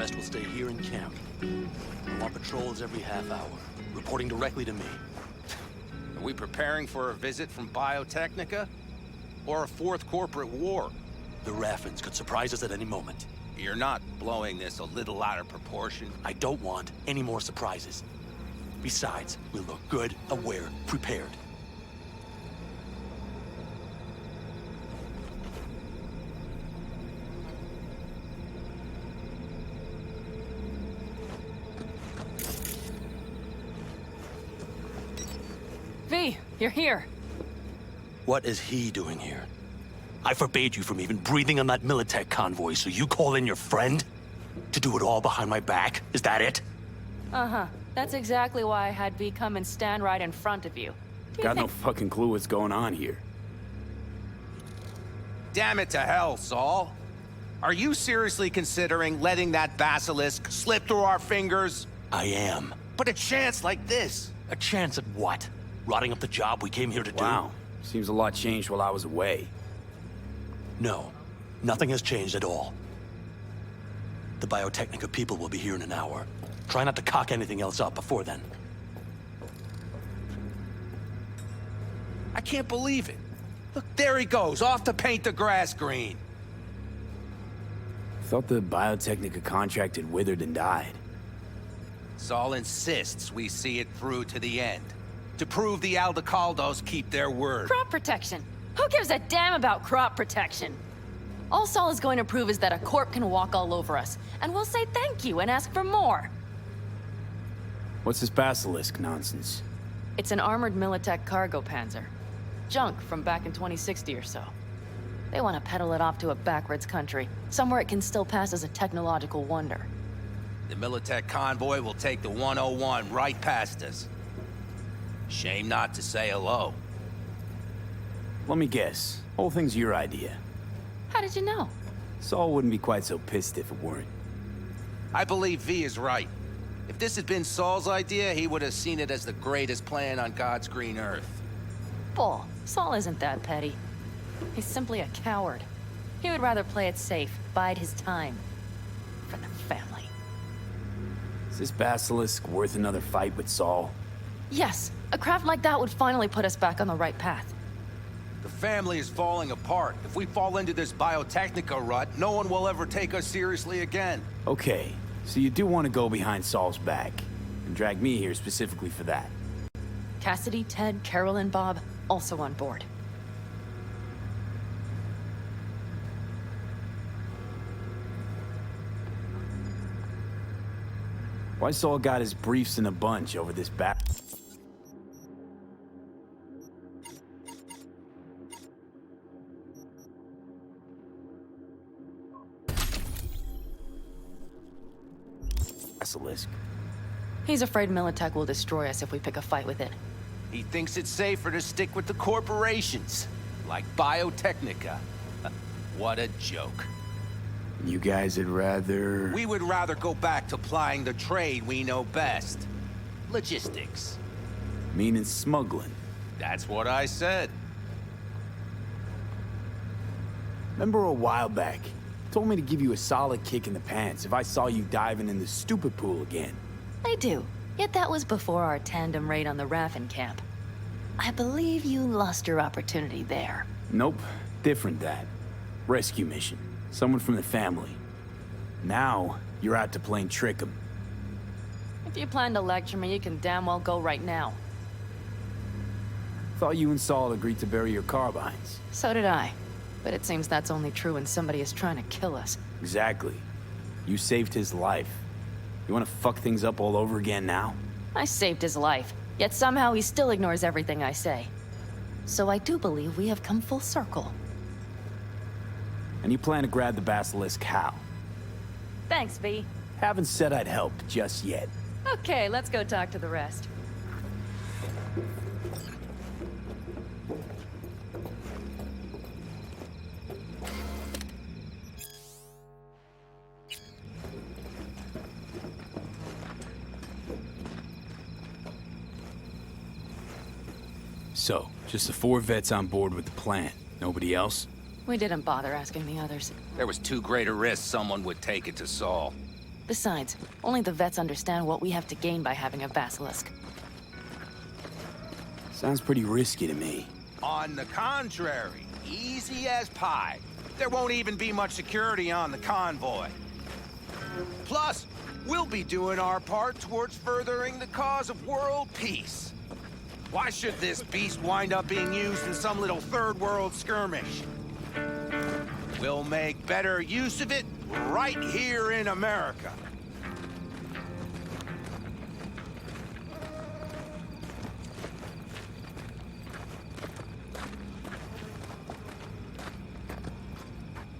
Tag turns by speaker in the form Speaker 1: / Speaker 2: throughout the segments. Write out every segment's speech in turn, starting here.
Speaker 1: rest will stay here in camp. I want patrols every half hour, reporting directly to me.
Speaker 2: Are we preparing for a visit from Biotechnica? Or a fourth corporate war?
Speaker 1: The Raffins could surprise us at any moment.
Speaker 2: You're not blowing this a little out of proportion?
Speaker 1: I don't want any more surprises. Besides, we'll look good, aware, prepared.
Speaker 3: V, you're here.
Speaker 1: What is he doing here? I forbade you from even breathing on that Militech convoy, so you call in your friend? To do it all behind my back? Is that it?
Speaker 3: Uh-huh. That's exactly why I had V come and stand right in front of you.
Speaker 4: Got no fucking clue what's going on here.
Speaker 2: Damn it to hell, Saul. Are you seriously considering letting that basilisk slip through our fingers?
Speaker 1: I am.
Speaker 2: But a chance like this?
Speaker 1: A chance at what? Rotting up the job we came here to do?
Speaker 4: Wow. Seems a lot changed while I was away.
Speaker 1: No. Nothing has changed at all. The Biotechnica people will be here in an hour. Try not to cock anything else up before then.
Speaker 2: I can't believe it. Look, there he goes, off to paint the grass green.
Speaker 4: Thought the Biotechnica contract had withered and died.
Speaker 2: Saul insists we see it through to the end. To prove the Aldecaldos keep their word.
Speaker 3: Crop protection. Who gives a damn about crop protection? All Saul is going to prove is that a corp can walk all over us, and we'll say thank you and ask for more.
Speaker 4: What's this basilisk nonsense?
Speaker 3: It's an armored Militech cargo panzer. Junk from back in 2060 or so. They want to peddle it off to a backwards country, somewhere it can still pass as a technological wonder.
Speaker 2: The Militech convoy will take the 101 right past us. Shame not to say hello.
Speaker 4: Let me guess. Whole thing's your idea.
Speaker 3: How did you know?
Speaker 4: Saul wouldn't be quite so pissed if it weren't.
Speaker 2: I believe V is right. If this had been Saul's idea, he would have seen it as the greatest plan on God's green earth.
Speaker 3: Bull. Saul isn't that petty. He's simply a coward. He would rather play it safe, bide his time. For the family.
Speaker 4: Is this basilisk worth another fight with Saul?
Speaker 3: Yes, a craft like that would finally put us back on the right path.
Speaker 2: The family is falling apart. If we fall into this Biotechnica rut, no one will ever take us seriously again.
Speaker 4: Okay, so you do want to go behind Saul's back, and drag me here specifically for that.
Speaker 3: Cassidy, Ted, Carol, and Bob, also on board.
Speaker 4: Why Saul got his briefs in a bunch over this basilisk?
Speaker 3: He's afraid Militech will destroy us if we pick a fight with it.
Speaker 2: He thinks it's safer to stick with the corporations, like Biotechnica. What a joke.
Speaker 4: You guys would rather...
Speaker 2: We would rather go back to plying the trade we know best. Logistics.
Speaker 4: Meaning smuggling.
Speaker 2: That's what I said.
Speaker 4: Remember a while back, told me to give you a solid kick in the pants if I saw you diving in the stupid pool again.
Speaker 3: I do. Yet that was before our tandem raid on the Raffin camp. I believe you lost your opportunity there.
Speaker 4: Nope. Different that. Rescue mission. Someone from the family. Now, you're out to plain trick 'em.
Speaker 3: If you plan to lecture me, you can damn well go right now.
Speaker 4: Thought you and Saul agreed to bury your carbines.
Speaker 3: So did I. But it seems that's only true when somebody is trying to kill us.
Speaker 4: Exactly. You saved his life. You want to fuck things up all over again now?
Speaker 3: I saved his life, yet somehow he still ignores everything I say. So I do believe we have come full circle.
Speaker 4: And you plan to grab the basilisk how?
Speaker 3: Thanks, V.
Speaker 4: Haven't said I'd help just yet.
Speaker 3: Okay, let's go talk to the rest.
Speaker 4: So, just the 4 vets on board with the plan. Nobody else?
Speaker 3: We didn't bother asking the others.
Speaker 2: There was too great a risk someone would take it to Saul.
Speaker 3: Besides, only the vets understand what we have to gain by having a basilisk.
Speaker 4: Sounds pretty risky to me.
Speaker 2: On the contrary, easy as pie. There won't even be much security on the convoy. Plus, we'll be doing our part towards furthering the cause of world peace. Why should this beast wind up being used in some little third world skirmish? We'll make better use of it right here in America.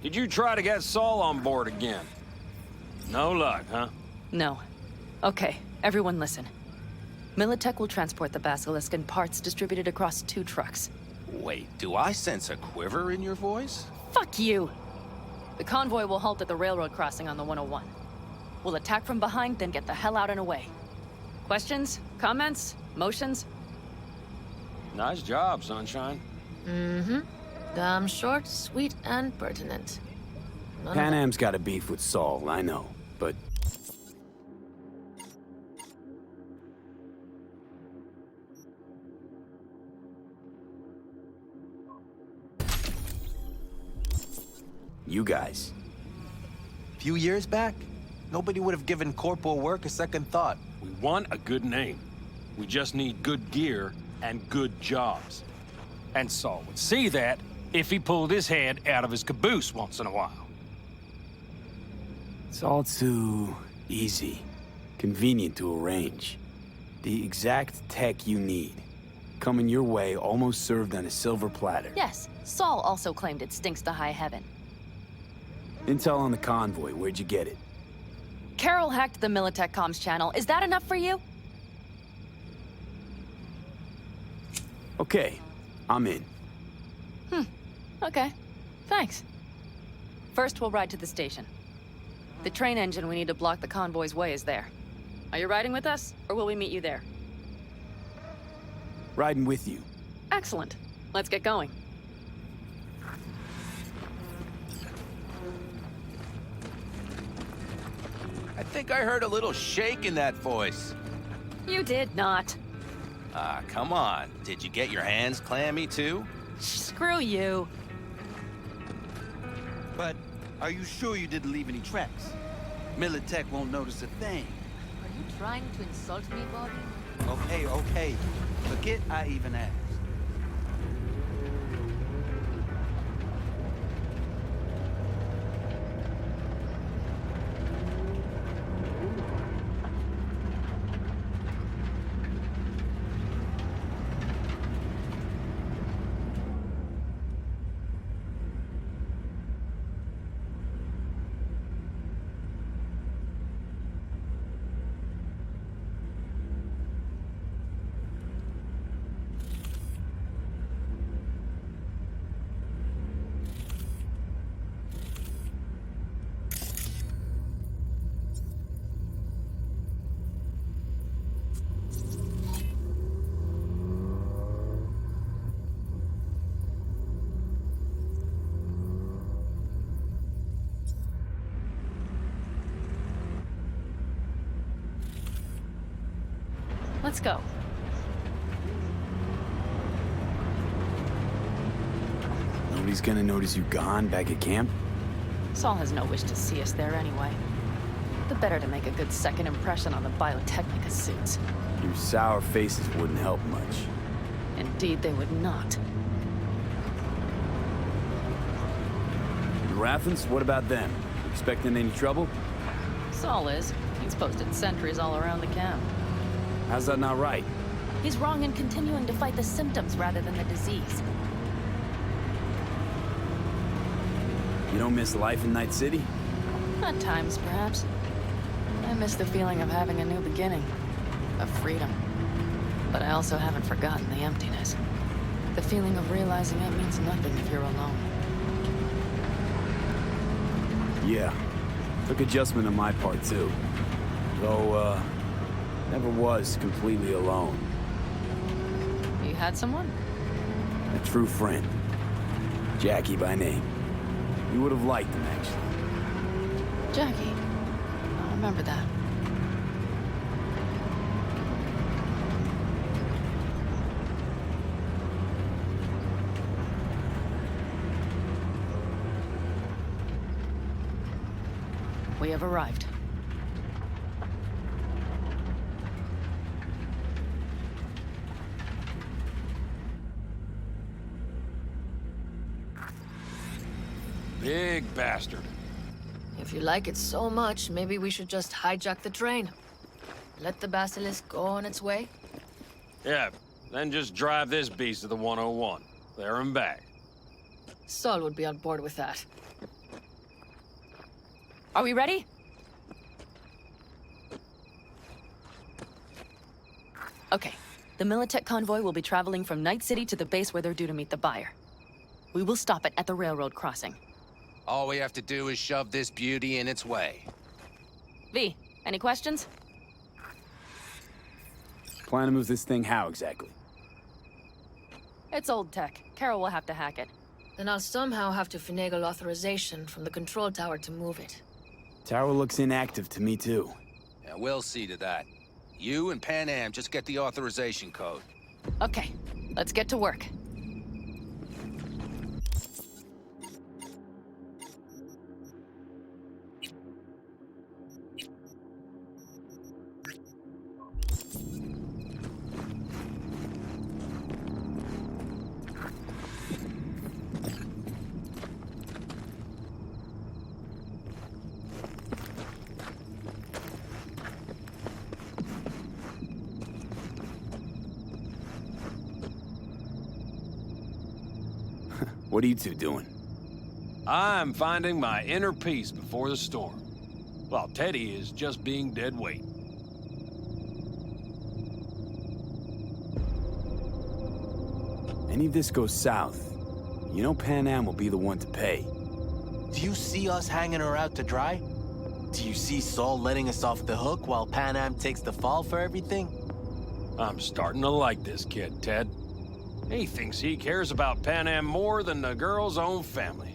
Speaker 5: Did you try to get Saul on board again? No luck, huh?
Speaker 3: No. Okay, everyone listen. Militech will transport the basilisk in parts distributed across 2 trucks.
Speaker 2: Wait, do I sense a quiver in your voice?
Speaker 3: Fuck you! The convoy will halt at the railroad crossing on the 101. We'll attack from behind, then get the hell out and away. Questions? Comments? Motions?
Speaker 5: Nice job, Sunshine.
Speaker 6: Mm-hmm. Damn short, sweet, and pertinent.
Speaker 4: Pan Am's got a beef with Saul, I know, but... You guys.
Speaker 2: Few years back, nobody would have given corporal work a second thought.
Speaker 5: We want a good name. We just need good gear and good jobs. And Saul would see that if he pulled his head out of his caboose once in a while.
Speaker 4: It's all too easy, convenient to arrange. The exact tech you need. Coming your way, almost served on a silver platter.
Speaker 3: Yes, Saul also claimed it stinks to high heaven.
Speaker 4: Intel on the convoy, where'd you get it?
Speaker 3: Carol hacked the Militech comms channel. Is that enough for you?
Speaker 4: Okay, I'm in.
Speaker 3: Okay. Thanks. First, we'll ride to the station. The train engine we need to block the convoy's way is there. Are you riding with us, or will we meet you there?
Speaker 4: Riding with you.
Speaker 3: Excellent. Let's get going.
Speaker 2: I think I heard a little shake in that voice.
Speaker 3: You did not.
Speaker 2: Ah, come on. Did you get your hands clammy too?
Speaker 3: Screw you.
Speaker 7: But are you sure you didn't leave any tracks? Militech won't notice a thing.
Speaker 6: Are you trying to insult me, Bobby?
Speaker 7: Okay. Forget I even asked.
Speaker 3: Let's go.
Speaker 4: Nobody's gonna notice you gone back at camp?
Speaker 3: Saul has no wish to see us there anyway. The better to make a good second impression on the Biotechnica suits.
Speaker 4: Your sour faces wouldn't help much.
Speaker 3: Indeed, they would not.
Speaker 4: The Raffens, what about them? Expecting any trouble?
Speaker 3: Saul is. He's posted sentries all around the camp.
Speaker 4: How's that not right?
Speaker 3: He's wrong in continuing to fight the symptoms rather than the disease.
Speaker 4: You don't miss life in Night City?
Speaker 3: At times, perhaps. I miss the feeling of having a new beginning. Of freedom. But I also haven't forgotten the emptiness. The feeling of realizing it means nothing if you're alone.
Speaker 4: Yeah. Took adjustment on my part, too. Though, never was completely alone.
Speaker 3: You had someone?
Speaker 4: A true friend. Jackie by name. You would have liked him, actually.
Speaker 3: Jackie. Oh, remember that. We have arrived.
Speaker 5: Big bastard.
Speaker 6: If you like it so much, maybe we should just hijack the train. Let the basilisk go on its way.
Speaker 5: Yeah, then just drive this beast to the 101. There and back.
Speaker 6: Saul would be on board with that.
Speaker 3: Are we ready? Okay. The Militech convoy will be traveling from Night City to the base where they're due to meet the buyer. We will stop it at the railroad crossing.
Speaker 2: All we have to do is shove this beauty in its way.
Speaker 3: V, any questions?
Speaker 4: Plan to move this thing how exactly?
Speaker 3: It's old tech. Carol will have to hack it.
Speaker 6: Then I'll somehow have to finagle authorization from the control tower to move it.
Speaker 4: Tower looks inactive to me too.
Speaker 2: Yeah, we'll see to that. You and Pan Am just get the authorization code.
Speaker 3: Okay, let's get to work.
Speaker 4: What are you two doing?
Speaker 5: I'm finding my inner peace before the storm, while Teddy is just being dead weight.
Speaker 4: Any of this goes south, you know Pan Am will be the one to pay.
Speaker 8: Do you see us hanging her out to dry? Do you see Saul letting us off the hook while Pan Am takes the fall for everything?
Speaker 5: I'm starting to like this kid, Ted. He thinks he cares about Pan Am more than the girl's own family.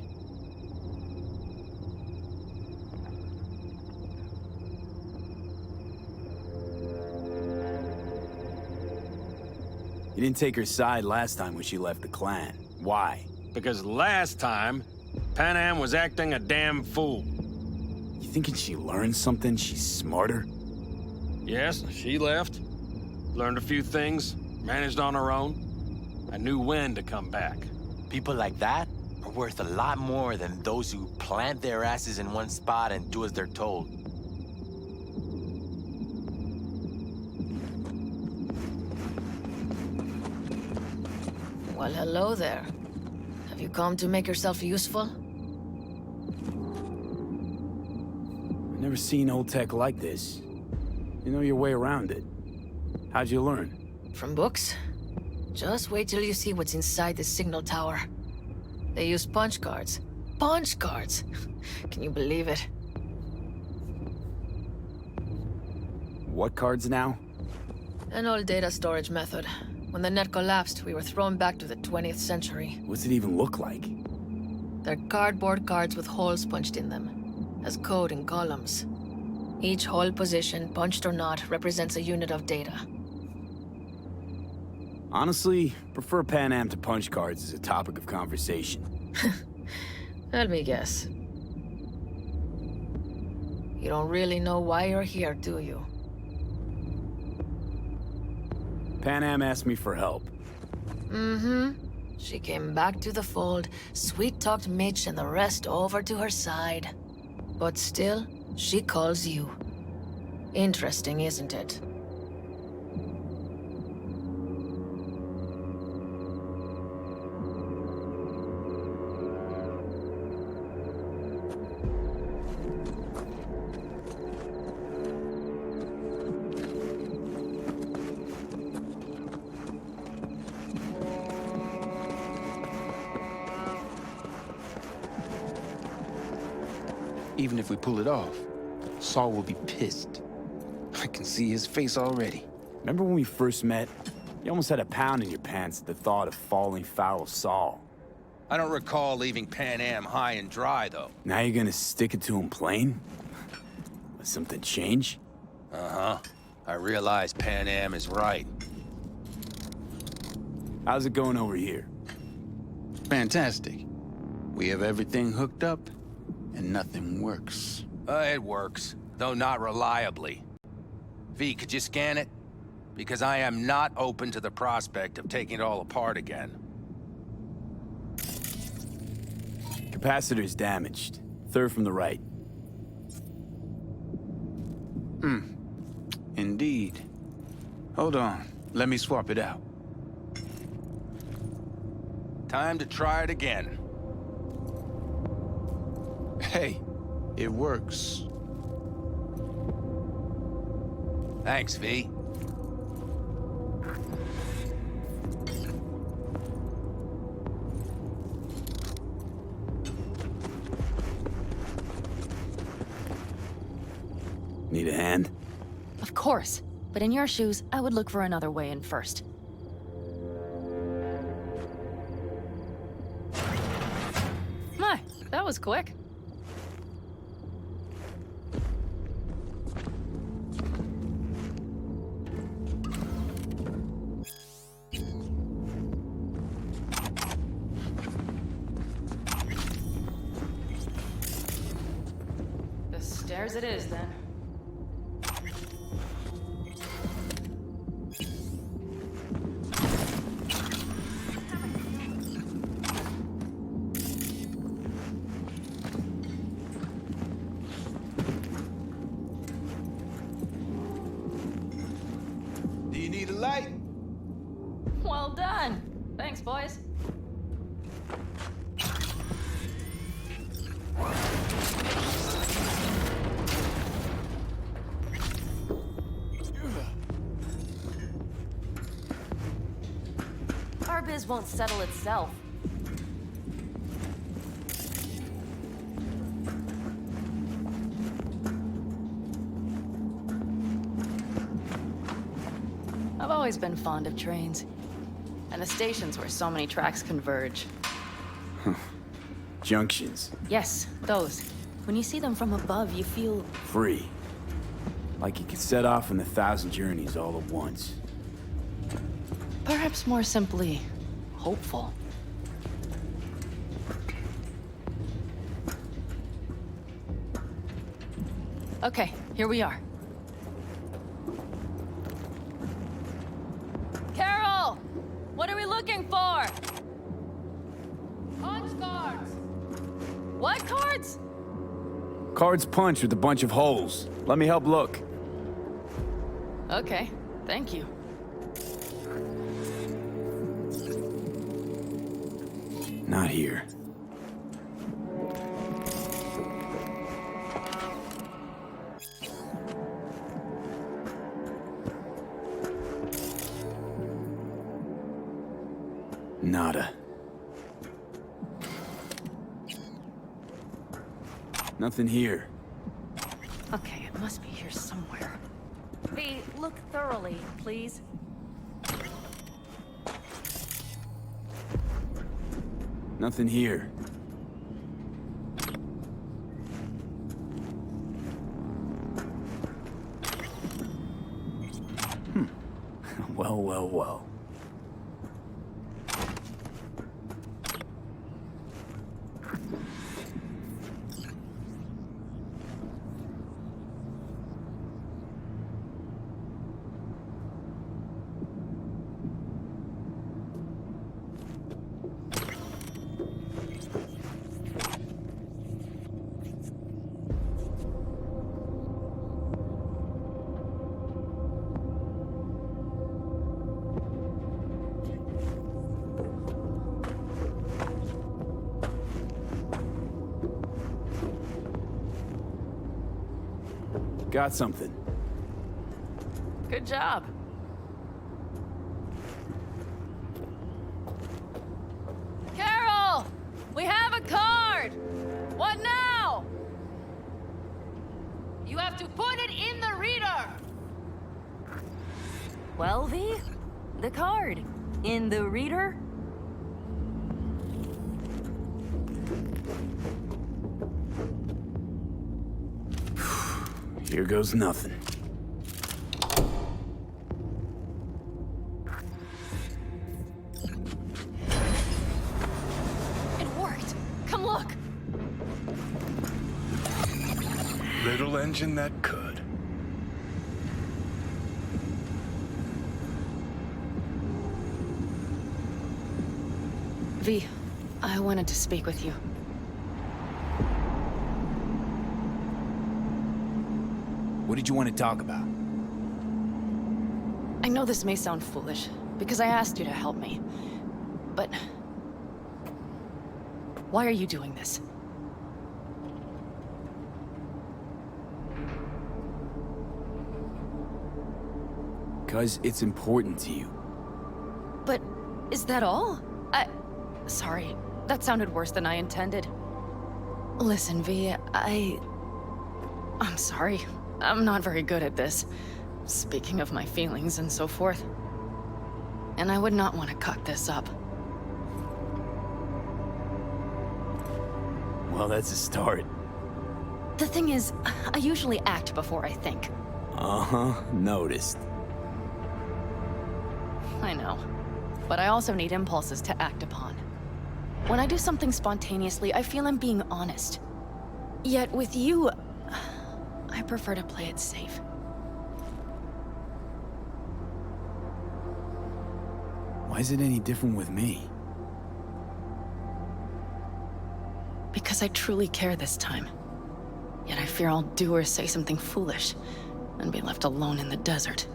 Speaker 4: You didn't take her side last time when she left the clan. Why?
Speaker 5: Because last time, Pan Am was acting a damn fool.
Speaker 4: You thinking she learned something? She's smarter?
Speaker 5: Yes, she left. Learned a few things, managed on her own. I knew when to come back.
Speaker 8: People like that are worth a lot more than those who plant their asses in one spot and do as they're told.
Speaker 6: Well, hello there. Have you come to make yourself useful?
Speaker 4: I've never seen old tech like this. You know your way around it. How'd you learn?
Speaker 6: From books? Just wait till you see what's inside the signal tower. They use punch cards. Punch cards! Can you believe it?
Speaker 4: What cards now?
Speaker 6: An old data storage method. When the net collapsed, we were thrown back to the 20th century.
Speaker 4: What's it even look like?
Speaker 6: They're cardboard cards with holes punched in them, as code in columns. Each hole position, punched or not, represents a unit of data.
Speaker 4: Honestly, prefer Pan Am to punch cards as a topic of conversation.
Speaker 6: Let me guess. You don't really know why you're here, do you?
Speaker 4: Pan Am asked me for help.
Speaker 6: Mm-hmm. She came back to the fold, sweet-talked Mitch and the rest over to her side. But still, she calls you. Interesting, isn't it?
Speaker 9: Even if we pull it off, Saul will be pissed. I can see his face already.
Speaker 4: Remember when we first met? You almost had a pound in your pants at the thought of falling foul of Saul.
Speaker 2: I don't recall leaving Pan Am high and dry, though.
Speaker 4: Now you're gonna stick it to him plain? Something change?
Speaker 2: Uh-huh. I realize Pan Am is right.
Speaker 4: How's it going over here?
Speaker 9: Fantastic. We have everything hooked up, and nothing works.
Speaker 2: It works, though not reliably. V, could you scan it? Because I am not open to the prospect of taking it all apart again.
Speaker 4: Capacitor's damaged. Third from the right.
Speaker 9: Indeed. Hold on. Let me swap it out.
Speaker 2: Time to try it again.
Speaker 9: Hey, it works.
Speaker 2: Thanks, V.
Speaker 4: Need a hand?
Speaker 3: Of course. But in your shoes, I would look for another way in first. My, that was quick. The stairs it is, then.
Speaker 2: Do you need a light?
Speaker 3: Well done. Thanks, boys. Our biz won't settle itself. I've always been fond of trains. And the stations where so many tracks converge.
Speaker 4: Junctions.
Speaker 3: Yes, those. When you see them from above, you feel...
Speaker 4: Free. Like you could set off on 1,000 journeys all at once.
Speaker 3: perhaps more simply, hopeful. Okay, here we are. Carol! What are we looking for? Punch cards! What cards?
Speaker 4: Cards punched with a bunch of holes. Let me help look.
Speaker 3: Okay, thank you.
Speaker 4: Not here. Nada. Nothing here.
Speaker 3: Okay, it must be here somewhere. V, look thoroughly, please.
Speaker 4: Nothing here. Well, well, well. Got something.
Speaker 3: Good job. Carol! We have a card! What now? You have to put it in the reader! Well, V? The card. In the reader?
Speaker 4: Here goes nothing.
Speaker 3: It worked. Come look.
Speaker 10: Little engine that could.
Speaker 3: V, I wanted to speak with you.
Speaker 4: What did you want to talk about?
Speaker 3: I know this may sound foolish, because I asked you to help me. But... why are you doing this?
Speaker 4: Because it's important to you.
Speaker 3: But is that all? Sorry, that sounded worse than I intended. Listen, V, I'm sorry. I'm not very good at this. Speaking of my feelings and so forth. And I would not want to cut this up.
Speaker 4: Well, that's a start.
Speaker 3: The thing is, I usually act before I think.
Speaker 4: Uh-huh, noticed.
Speaker 3: I know. But I also need impulses to act upon. When I do something spontaneously, I feel I'm being honest. Yet with you, I prefer to play it safe.
Speaker 4: Why is it any different with me?
Speaker 3: Because I truly care this time. Yet I fear I'll do or say something foolish and be left alone in the desert.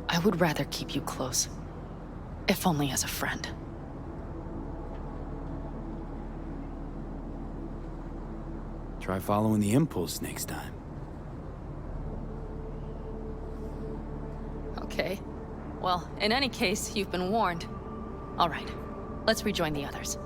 Speaker 3: I would rather keep you close. If only as a friend.
Speaker 4: Try following the impulse next time.
Speaker 3: Okay. Well, in any case, you've been warned. All right. Let's rejoin the others.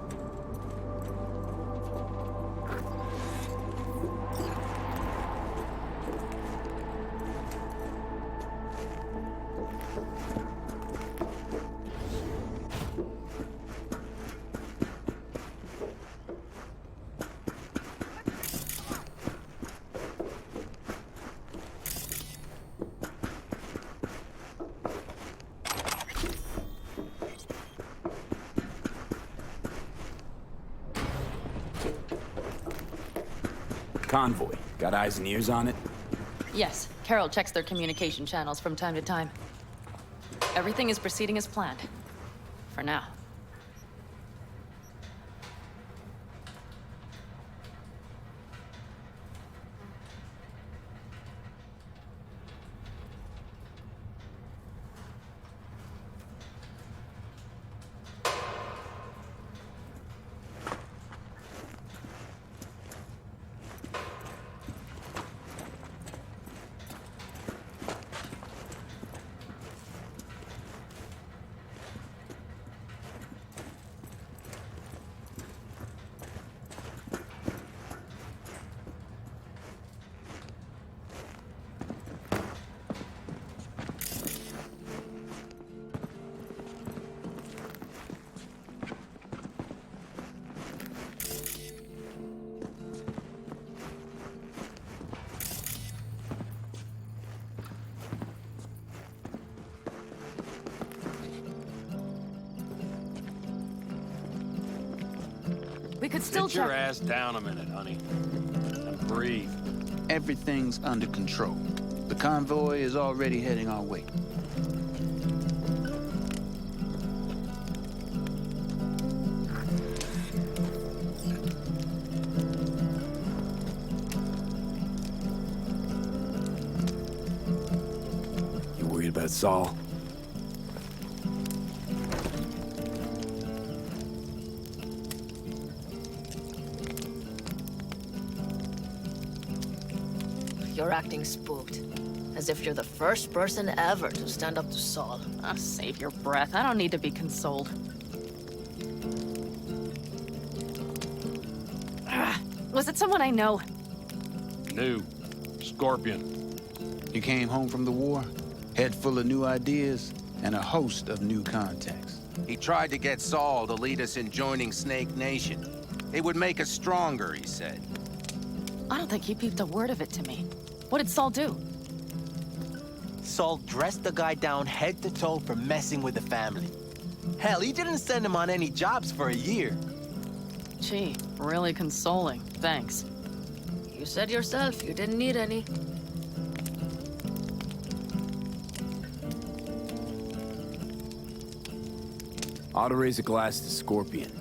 Speaker 4: Convoy. Got eyes and ears on it?
Speaker 3: Yes, Carol checks their communication channels from time to time. Everything is proceeding as planned. For now. We could still
Speaker 5: Sit your
Speaker 3: check.
Speaker 5: ass down a minute, honey. And breathe.
Speaker 7: Everything's under control. The convoy is already heading our way.
Speaker 4: You worried about Saul?
Speaker 6: You're acting spooked. As if you're the first person ever to stand up to Saul.
Speaker 3: Oh, save your breath. I don't need to be consoled. Was it someone I know?
Speaker 5: New. Scorpion.
Speaker 7: You came home from the war, head full of new ideas, and a host of new contacts.
Speaker 2: He tried to get Saul to lead us in joining Snake Nation. It would make us stronger, he said.
Speaker 3: I don't think he peeped a word of it to me. What did Saul do?
Speaker 8: Saul dressed the guy down head to toe for messing with the family. Hell, he didn't send him on any jobs for a year.
Speaker 3: Gee, really consoling. Thanks.
Speaker 6: You said yourself you didn't need any.
Speaker 4: Ought to raise a glass to Scorpion.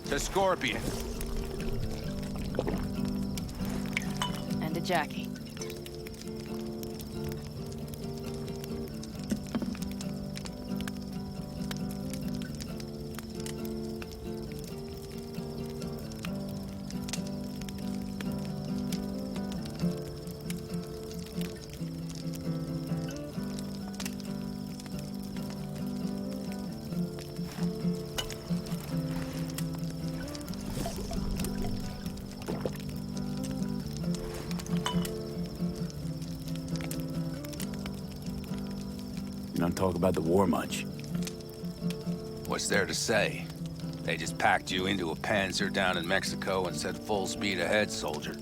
Speaker 2: To Scorpion.
Speaker 3: And to Jackie.
Speaker 4: You don't talk about the war much.
Speaker 2: What's there to say? They just packed you into a Panzer down in Mexico and said full speed ahead, soldier.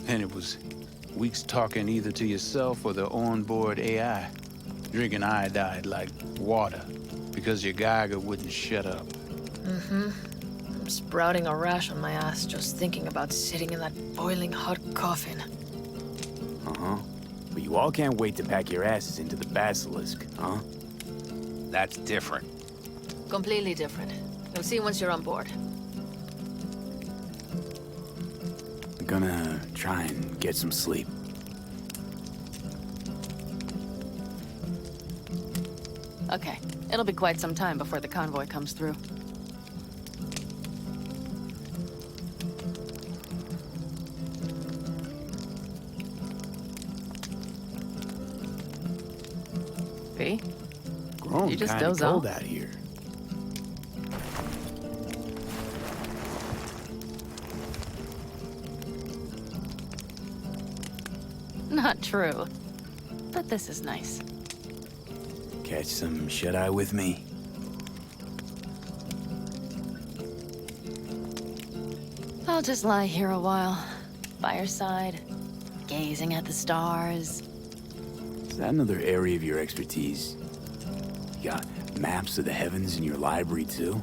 Speaker 7: And it was weeks talking either to yourself or the onboard AI. Drinking iodide like water because your Geiger wouldn't shut up.
Speaker 6: I'm sprouting a rash on my ass just thinking about sitting in that boiling hot coffin.
Speaker 4: Uh-huh. But you all can't wait to pack your asses into the Basilisk, huh?
Speaker 2: That's different.
Speaker 6: Completely different. You'll see once you're on board.
Speaker 4: I'm gonna try and get some sleep.
Speaker 3: Okay, it'll be quite some time before the convoy comes through. V?
Speaker 4: Grown
Speaker 3: You just
Speaker 4: kinda
Speaker 3: doze
Speaker 4: cold
Speaker 3: off?
Speaker 4: out here.
Speaker 3: Not true. But this is nice.
Speaker 4: Catch some shut-eye with me?
Speaker 3: I'll just lie here a while, by your side, gazing at the stars.
Speaker 4: Is that another area of your expertise? You got maps of the heavens in your library, too?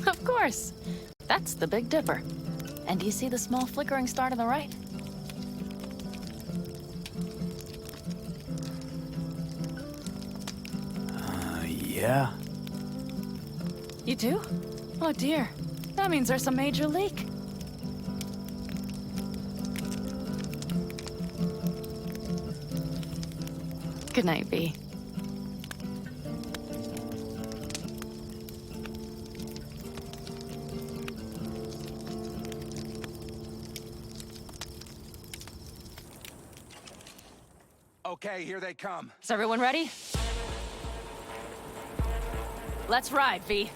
Speaker 3: Of course. That's the Big Dipper. And do you see the small flickering star to the right?
Speaker 4: Yeah?
Speaker 3: You do? Oh dear. That means there's a major leak. Good night, V.
Speaker 2: Okay, here they come.
Speaker 3: Is everyone ready? Let's ride, V.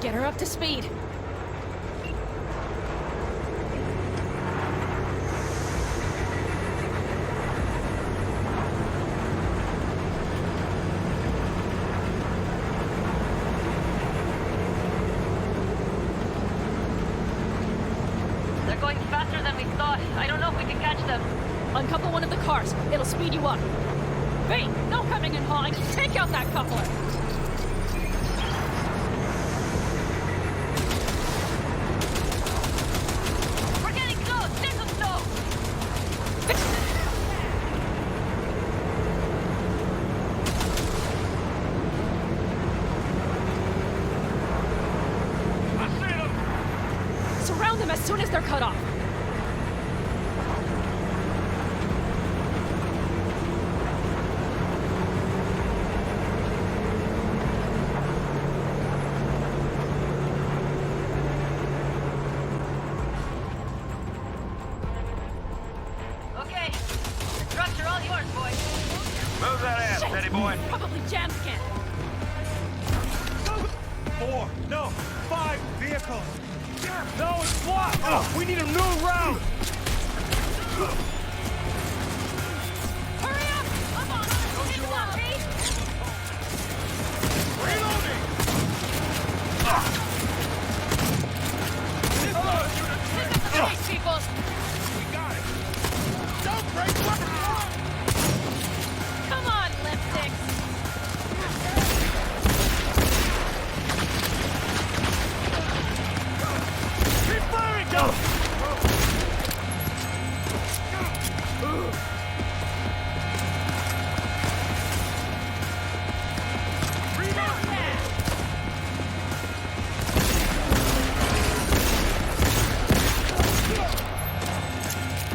Speaker 3: Get her up to speed. They're going faster than we thought. I don't know if we can catch them. Uncouple one of the cars. It'll speed you up. V, no coming and hawing. Take out that coupler. soon as they're cut off.
Speaker 6: Okay, the trucks are all yours, boys.
Speaker 5: Move that ass, steady boy.
Speaker 3: Probably jam scan.
Speaker 5: 4, no, 5 vehicles. No, it's blocked. We need a new route.
Speaker 3: Hurry up! Come on! Hit the wall, Pete!
Speaker 5: Reloading.
Speaker 3: Pick up the pace, people!
Speaker 5: We got it. Don't break weapons.
Speaker 3: Come on, lipsticks!
Speaker 5: Keep firing, go.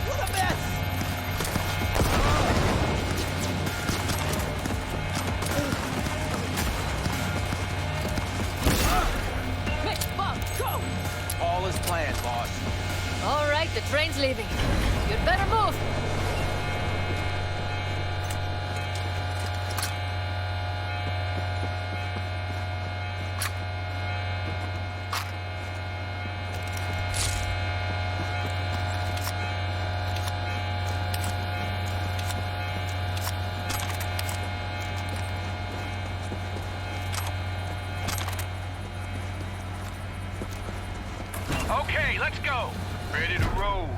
Speaker 8: What a mess!
Speaker 3: Mitch, Bob, go!
Speaker 2: All is planned, boss.
Speaker 6: All right, the train's leaving. You'd better move.
Speaker 5: Okay, let's go. Ready to roll.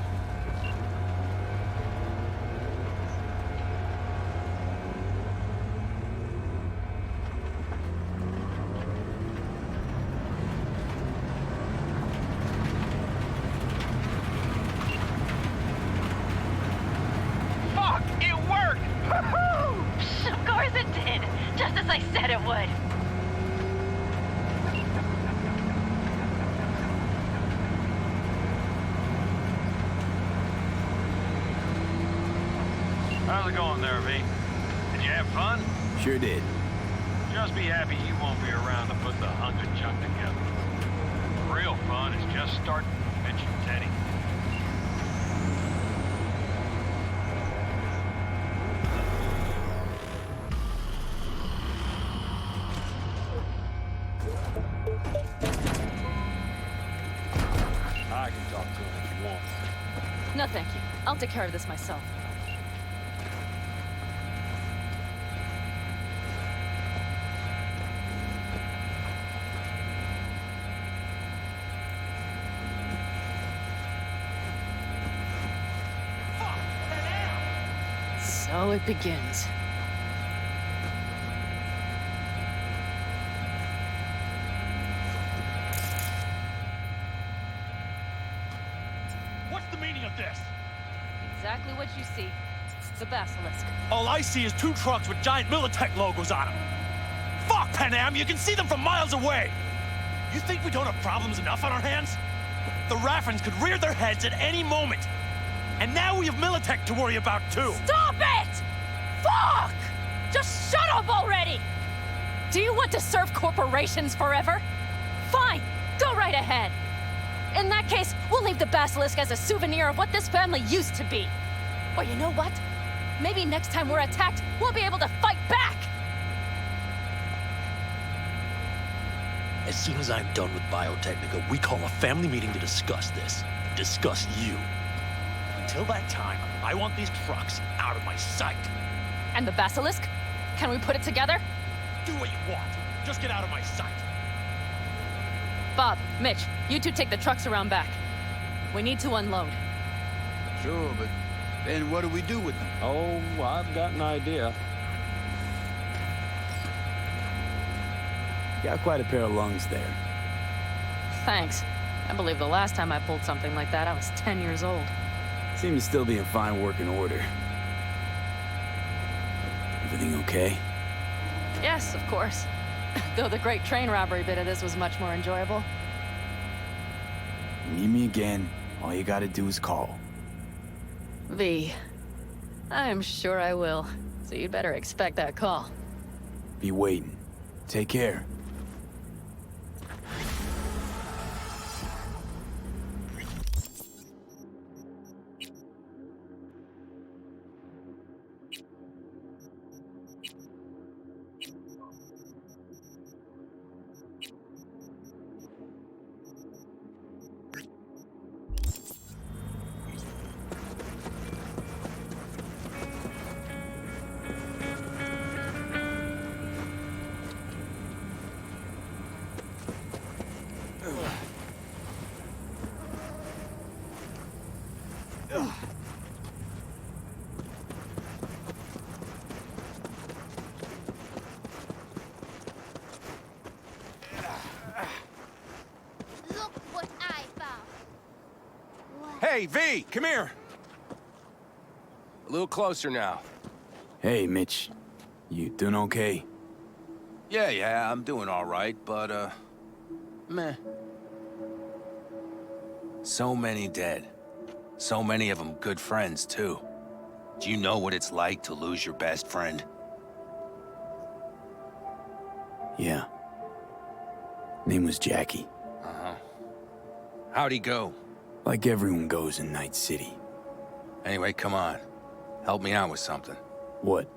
Speaker 5: Fuck! It worked!
Speaker 11: Of course it did, just as I said it would.
Speaker 5: How's it going there, V? Did you have fun?
Speaker 4: Sure did.
Speaker 5: Just be happy you won't be around to put the hunk of junk together. Real fun is just starting, Mitch and Teddy. I can talk to him if you want.
Speaker 3: No, thank you. I'll take care of this myself. So it begins.
Speaker 1: What's the meaning of this?
Speaker 3: Exactly what you see. The basilisk.
Speaker 1: All I see is 2 trucks with giant Militech logos on them. Fuck, Panam, you can see them from miles away. You think we don't have problems enough on our hands? The Raffens could rear their heads at any moment. And now we have Militech to worry about, too.
Speaker 3: Stop it! Fuck! Just shut up already! Do you want to serve corporations forever? Fine, go right ahead. In that case, we'll leave the basilisk as a souvenir of what this family used to be. Or you know what? Maybe next time we're attacked, we'll be able to fight back!
Speaker 1: As soon as I'm done with Biotechnica, we call a family meeting to discuss this. Discuss you. Until that time, I want these trucks out of my sight.
Speaker 3: And the basilisk? Can we put it together?
Speaker 1: Do what you want. Just get out of my sight.
Speaker 3: Bob, Mitch, you two take the trucks around back. We need to unload.
Speaker 7: Sure, but then what do we do with them?
Speaker 5: Oh, I've got an idea.
Speaker 4: Got quite a pair of lungs there.
Speaker 3: Thanks. I believe the last time I pulled something like that, I was 10 years old.
Speaker 4: Seem to still be in fine working order. Everything okay?
Speaker 3: Yes, of course. Though the great train robbery bit of this was much more enjoyable.
Speaker 4: Need me again, All you gotta do is call.
Speaker 3: V. I'm sure I will. So you'd better expect that call.
Speaker 4: Be waiting. Take care.
Speaker 12: Look what I found.
Speaker 2: Hey, V, come here. A little closer now.
Speaker 4: Hey, Mitch. You doing okay?
Speaker 2: Yeah, I'm doing all right, but, meh. So many dead. So many of them good friends, too. Do you know what it's like to lose your best friend?
Speaker 4: Yeah. Name was Jackie.
Speaker 2: Uh-huh. How'd he go?
Speaker 4: Like everyone goes in Night City.
Speaker 2: Anyway, come on. Help me out with something.
Speaker 4: What?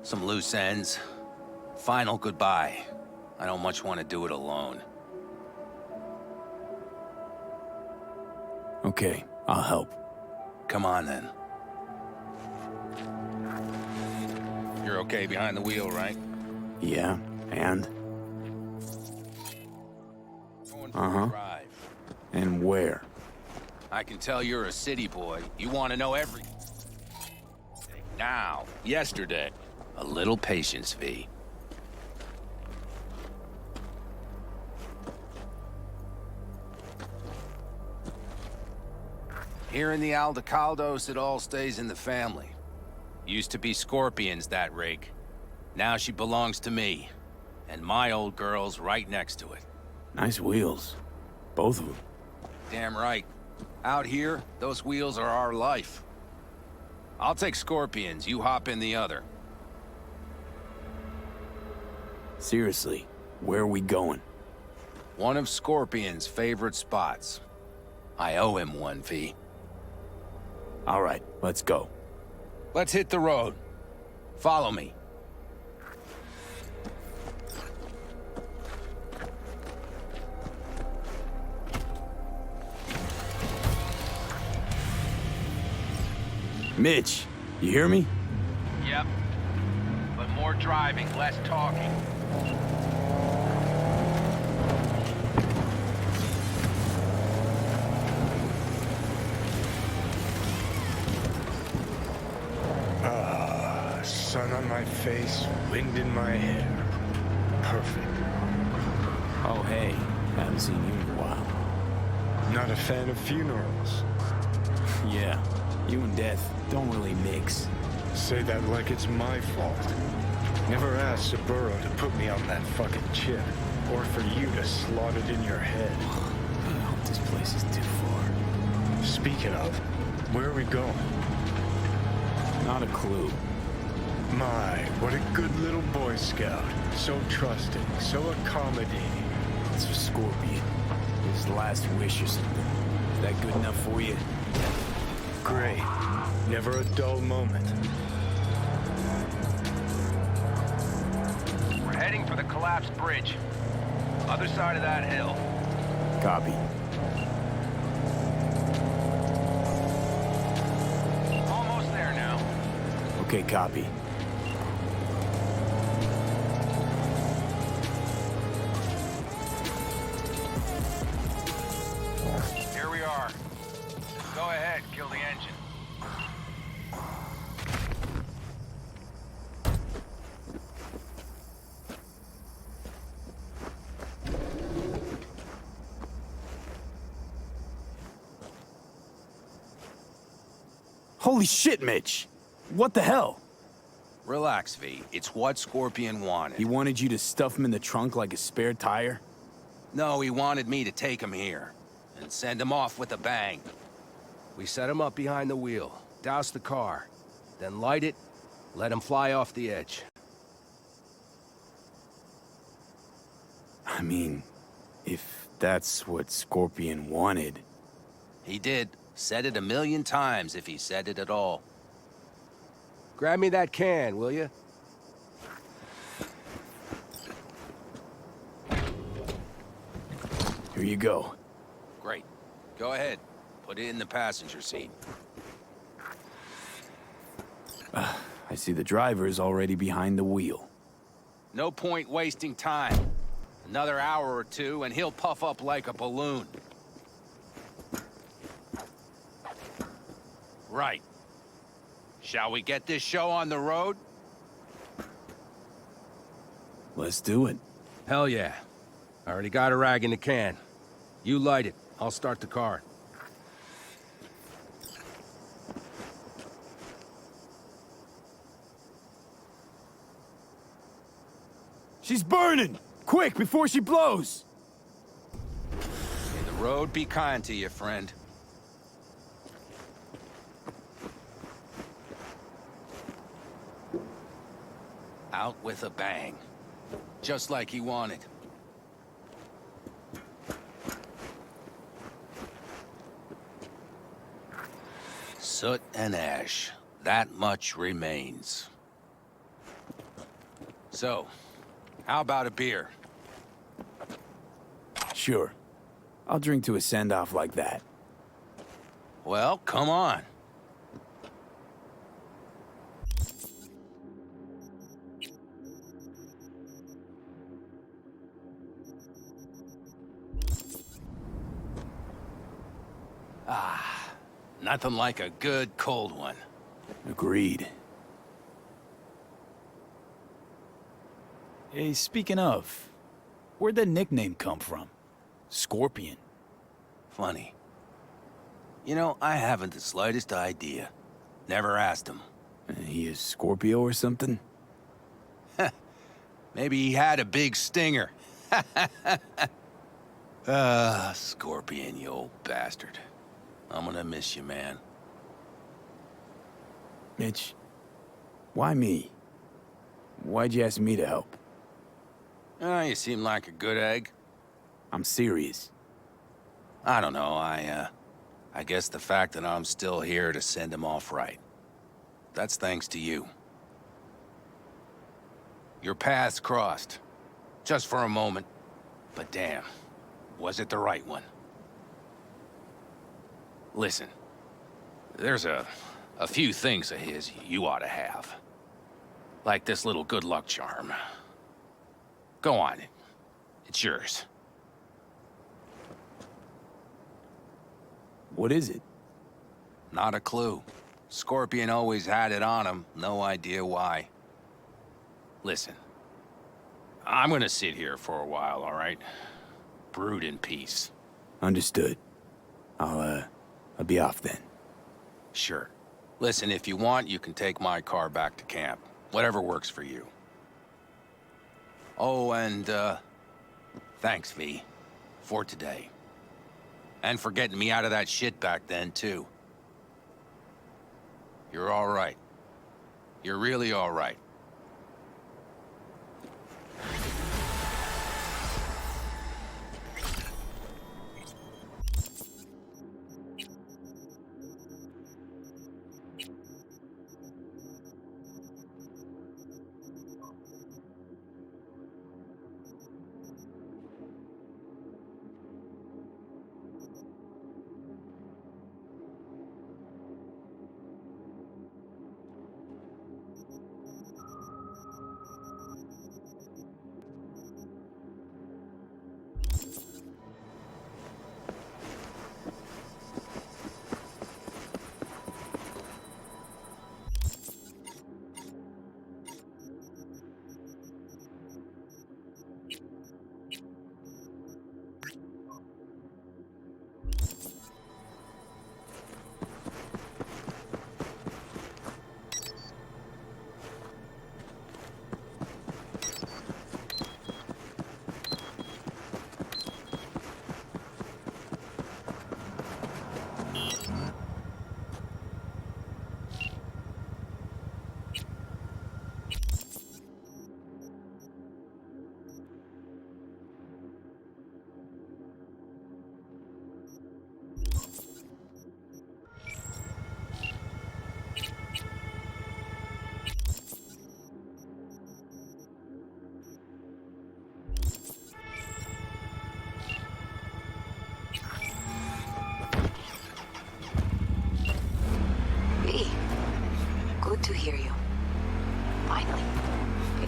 Speaker 2: Some loose ends. Final goodbye. I don't much want to do it alone.
Speaker 4: Okay, I'll help.
Speaker 2: Come on, then. You're okay behind the wheel, right?
Speaker 4: Yeah, and?
Speaker 2: Going for a drive.
Speaker 4: And where?
Speaker 2: I can tell you're a city boy. You want to know everything. Now, yesterday. A little patience, V. Here in the Aldecaldos, it all stays in the family. Used to be Scorpion's, that rig. Now she belongs to me. And my old girl's right next to it.
Speaker 4: Nice wheels. Both of them.
Speaker 2: Damn right. Out here, those wheels are our life. I'll take Scorpion's, you hop in the other.
Speaker 4: Seriously, where are we going?
Speaker 2: One of Scorpion's favorite spots. I owe him one, V.
Speaker 4: All right, let's go.
Speaker 2: Let's hit the road. Follow me.
Speaker 4: Mitch, you hear me?
Speaker 2: Yep. But more driving, less talking.
Speaker 10: Sun on my face, wind in my hair. Perfect.
Speaker 4: Oh, hey. Haven't seen you in a while.
Speaker 10: Not a fan of funerals.
Speaker 4: Yeah, you and death don't really mix.
Speaker 10: Say that like it's my fault. Never asked Saburo to put me on that fucking chip, or for you to slot it in your head.
Speaker 4: I hope this place is too far.
Speaker 10: Speaking of, where are we going?
Speaker 4: Not a clue.
Speaker 10: My, what a good little Boy Scout. So trusting, so accommodating.
Speaker 4: It's for Scorpion. His last wish or something. Is that good enough for you?
Speaker 10: Great. Never a dull moment.
Speaker 2: We're heading for the collapsed bridge. Other side of that hill.
Speaker 4: Copy.
Speaker 2: Almost there now.
Speaker 4: Okay, copy.
Speaker 2: Here we are. Go ahead, kill the engine.
Speaker 4: Holy shit, Mitch! What the hell?
Speaker 2: Relax, V. It's what Scorpion wanted.
Speaker 4: He wanted you to stuff him in the trunk like a spare tire?
Speaker 2: No, he wanted me to take him here and send him off with a bang.
Speaker 12: We set him up behind the wheel, douse the car, then light it, let him fly off the edge.
Speaker 4: I mean, if that's what Scorpion wanted.
Speaker 2: He did. Said it 1,000,000 times if he said it at all.
Speaker 12: Grab me that can, will you?
Speaker 4: Here you go.
Speaker 2: Great. Go ahead. Put it in the passenger seat.
Speaker 4: I see the driver's already behind the wheel.
Speaker 2: No point wasting time. Another hour or two, and he'll puff up like a balloon. Right. Shall we get this show on the road?
Speaker 4: Let's do it.
Speaker 12: Hell yeah. I already got a rag in the can. You light it. I'll start the car.
Speaker 4: She's burning! Quick, before she blows!
Speaker 2: May the road be kind to you, friend. Out with a bang. Just like he wanted. Soot and ash. That much remains. So, how about a beer?
Speaker 4: Sure. I'll drink to a send-off like that.
Speaker 2: Well, come on. Nothing like a good cold one.
Speaker 4: Agreed. Hey, speaking of, where'd that nickname come from? Scorpion.
Speaker 2: Funny. You know, I haven't the slightest idea. Never asked him.
Speaker 4: He is Scorpio or something?
Speaker 2: Maybe he had a big stinger. Scorpion, you old bastard. I'm gonna miss you, man.
Speaker 4: Mitch, why me? Why'd you ask me to help?
Speaker 2: You seem like a good egg.
Speaker 4: I'm serious.
Speaker 2: I don't know, I guess the fact that I'm still here to send him off right. That's thanks to you. Your paths crossed. Just for a moment. But damn, was it the right one? Listen, there's a few things of his you ought to have. Like this little good luck charm. Go on, it's yours.
Speaker 4: What is it?
Speaker 2: Not a clue. Scorpion always had it on him, no idea why. Listen, I'm gonna sit here for a while, all right? Brood in peace.
Speaker 4: Understood. I'll be off then.
Speaker 2: Sure. Listen, if you want, you can take my car back to camp. Whatever works for you. Oh, and, thanks, V, for today. And for getting me out of that shit back then, too. You're all right. You're really all right.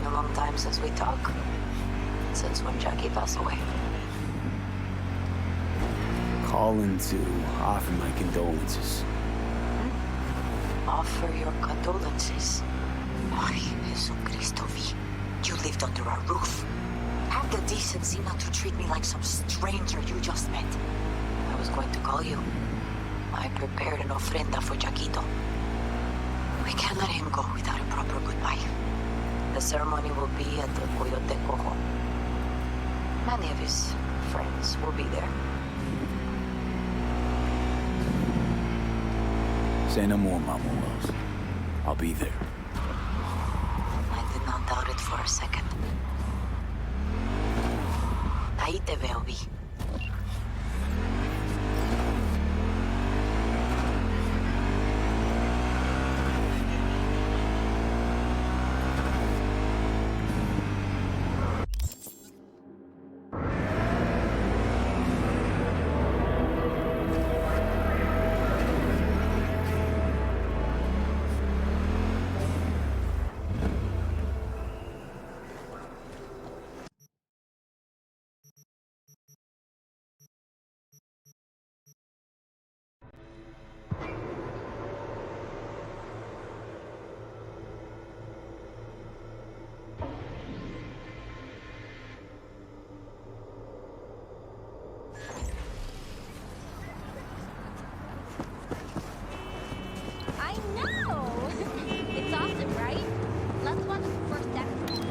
Speaker 6: a long time since we talked. Since when Jackie passed away.
Speaker 4: Calling to offer my condolences.
Speaker 6: Offer your condolences. Ay, Jesucristo V. You lived under our roof. Have the decency not to treat me like some stranger you just met. I was going to call you. I prepared an ofrenda for Jaquito. We can't let him go without a proper goodbye. The ceremony will be at the Coyote Cojo. Many of his friends will be there.
Speaker 4: Say no more, Mama Wells. I'll be there.
Speaker 6: I did not doubt it for a second. Ahí te veo, Vi.
Speaker 11: I know! It's awesome, right? Let's watch the first episode.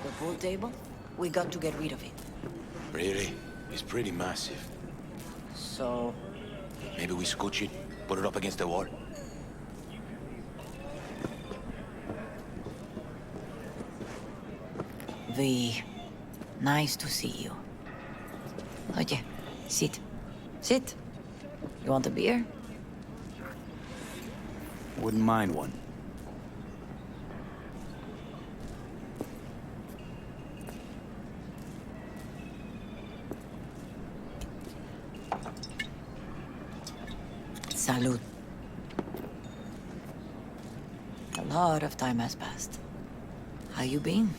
Speaker 6: The pool table? We got to get rid of it.
Speaker 9: Really? It's pretty massive.
Speaker 6: So...
Speaker 9: Maybe we scooch it, put it up against the wall.
Speaker 6: V, nice to see you. Oye, sit. Sit. You want a beer?
Speaker 4: Wouldn't mind one.
Speaker 6: Salud. A lot of time has passed. How you been?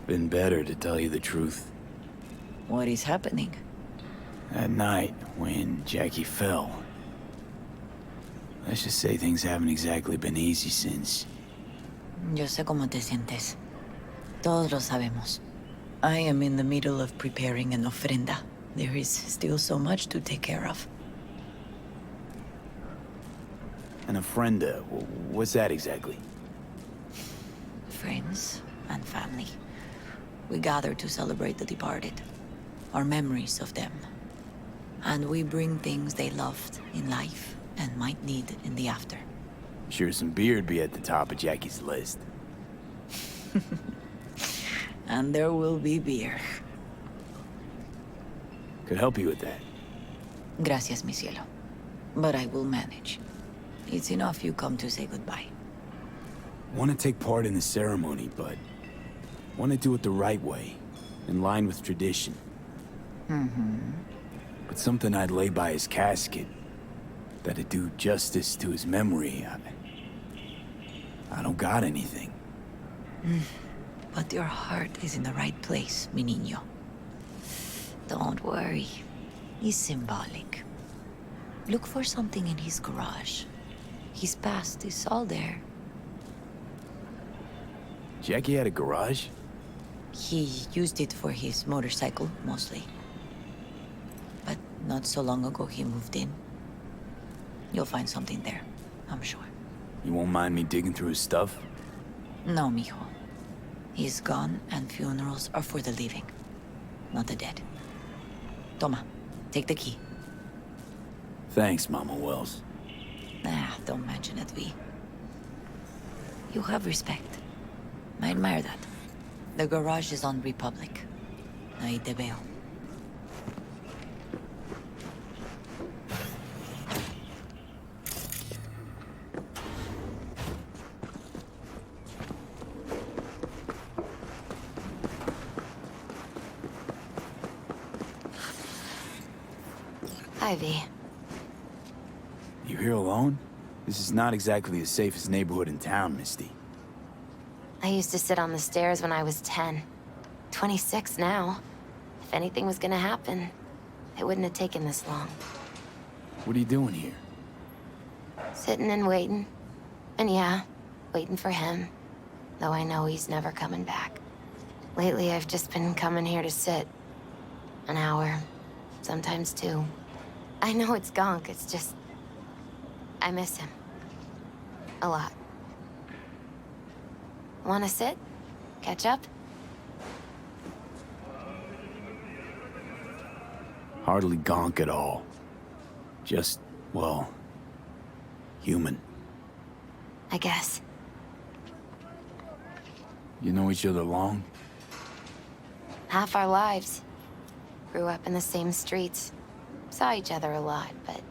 Speaker 4: Been better, to tell you the truth.
Speaker 6: What is happening?
Speaker 4: That night, when Jackie fell. Let's just say things haven't exactly been easy since.
Speaker 6: Yo sé cómo te sientes. Todos lo sabemos. I am in the middle of preparing an ofrenda. There is still so much to take care of.
Speaker 4: An ofrenda, what's that exactly?
Speaker 6: Friends and family. We gather to celebrate the departed. Our memories of them. And we bring things they loved in life and might need in the after.
Speaker 4: Sure some beer'd be at the top of Jackie's list.
Speaker 6: And there will be beer.
Speaker 4: Could help you with that.
Speaker 6: Gracias, mi cielo. But I will manage. It's enough you come to say goodbye.
Speaker 4: Want to take part in the ceremony, but want to do it the right way, in line with tradition. But something I'd lay by his casket, that'd do justice to his memory. I don't got anything.
Speaker 6: But your heart is in the right place, mi niño. Don't worry. It's symbolic. Look for something in his garage. His past is all there.
Speaker 4: Jackie had a garage?
Speaker 6: He used it for his motorcycle, mostly. But not so long ago he moved in. You'll find something there, I'm sure.
Speaker 4: You won't mind me digging through his stuff?
Speaker 6: No, mijo. He's gone, and funerals are for the living, not the dead. Toma, take the key.
Speaker 4: Thanks, Mama Wells.
Speaker 13: Don't mention it, V. You have respect. I admire that. The garage is on Republic. Ahí te veo.
Speaker 3: Ivy.
Speaker 4: You here alone? This is not exactly the safest neighborhood in town, Misty.
Speaker 3: I used to sit on the stairs when I was 10. 26 now. If anything was gonna happen, it wouldn't have taken this long.
Speaker 4: What are you doing here?
Speaker 3: Sitting and waiting. And yeah, waiting for him. Though I know he's never coming back. Lately, I've just been coming here to sit. An hour. Sometimes 2. I know it's gonk, it's just... I miss him. A lot. Wanna sit? Catch up?
Speaker 4: Hardly gonk at all. Just, well, human.
Speaker 3: I guess.
Speaker 4: You know each other long?
Speaker 3: Half our lives. Grew up in the same streets. Saw each other a lot, but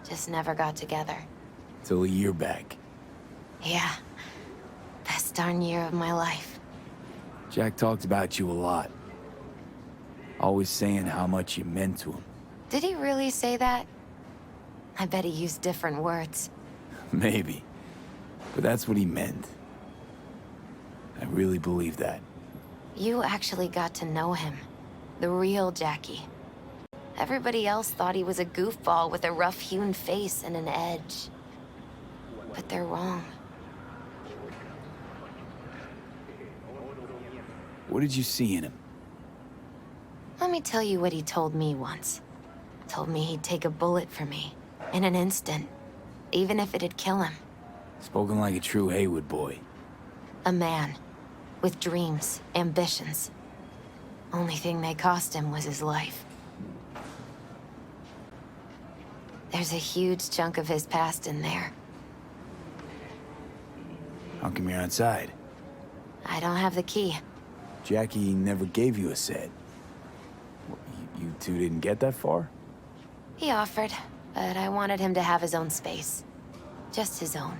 Speaker 3: just never got together.
Speaker 4: Till a year back.
Speaker 3: Yeah. Best darn year of my life.
Speaker 4: Jack talked about you a lot. Always saying how much you meant to him.
Speaker 3: Did he really say that? I bet he used different words.
Speaker 4: Maybe. But that's what he meant. I really believe that.
Speaker 3: You actually got to know him. The real Jackie. Everybody else thought he was a goofball with a rough-hewn face and an edge. But they're wrong.
Speaker 4: What did you see in him?
Speaker 3: Let me tell you what he told me once. Told me he'd take a bullet for me. In an instant. Even if it'd kill him.
Speaker 4: Spoken like a true Haywood boy.
Speaker 3: A man. With dreams, ambitions. Only thing they cost him was his life. There's a huge chunk of his past in there.
Speaker 4: How come you're outside?
Speaker 3: I don't have the key.
Speaker 4: Jackie never gave you a set. You two didn't get that far?
Speaker 3: He offered, but I wanted him to have his own space. Just his own.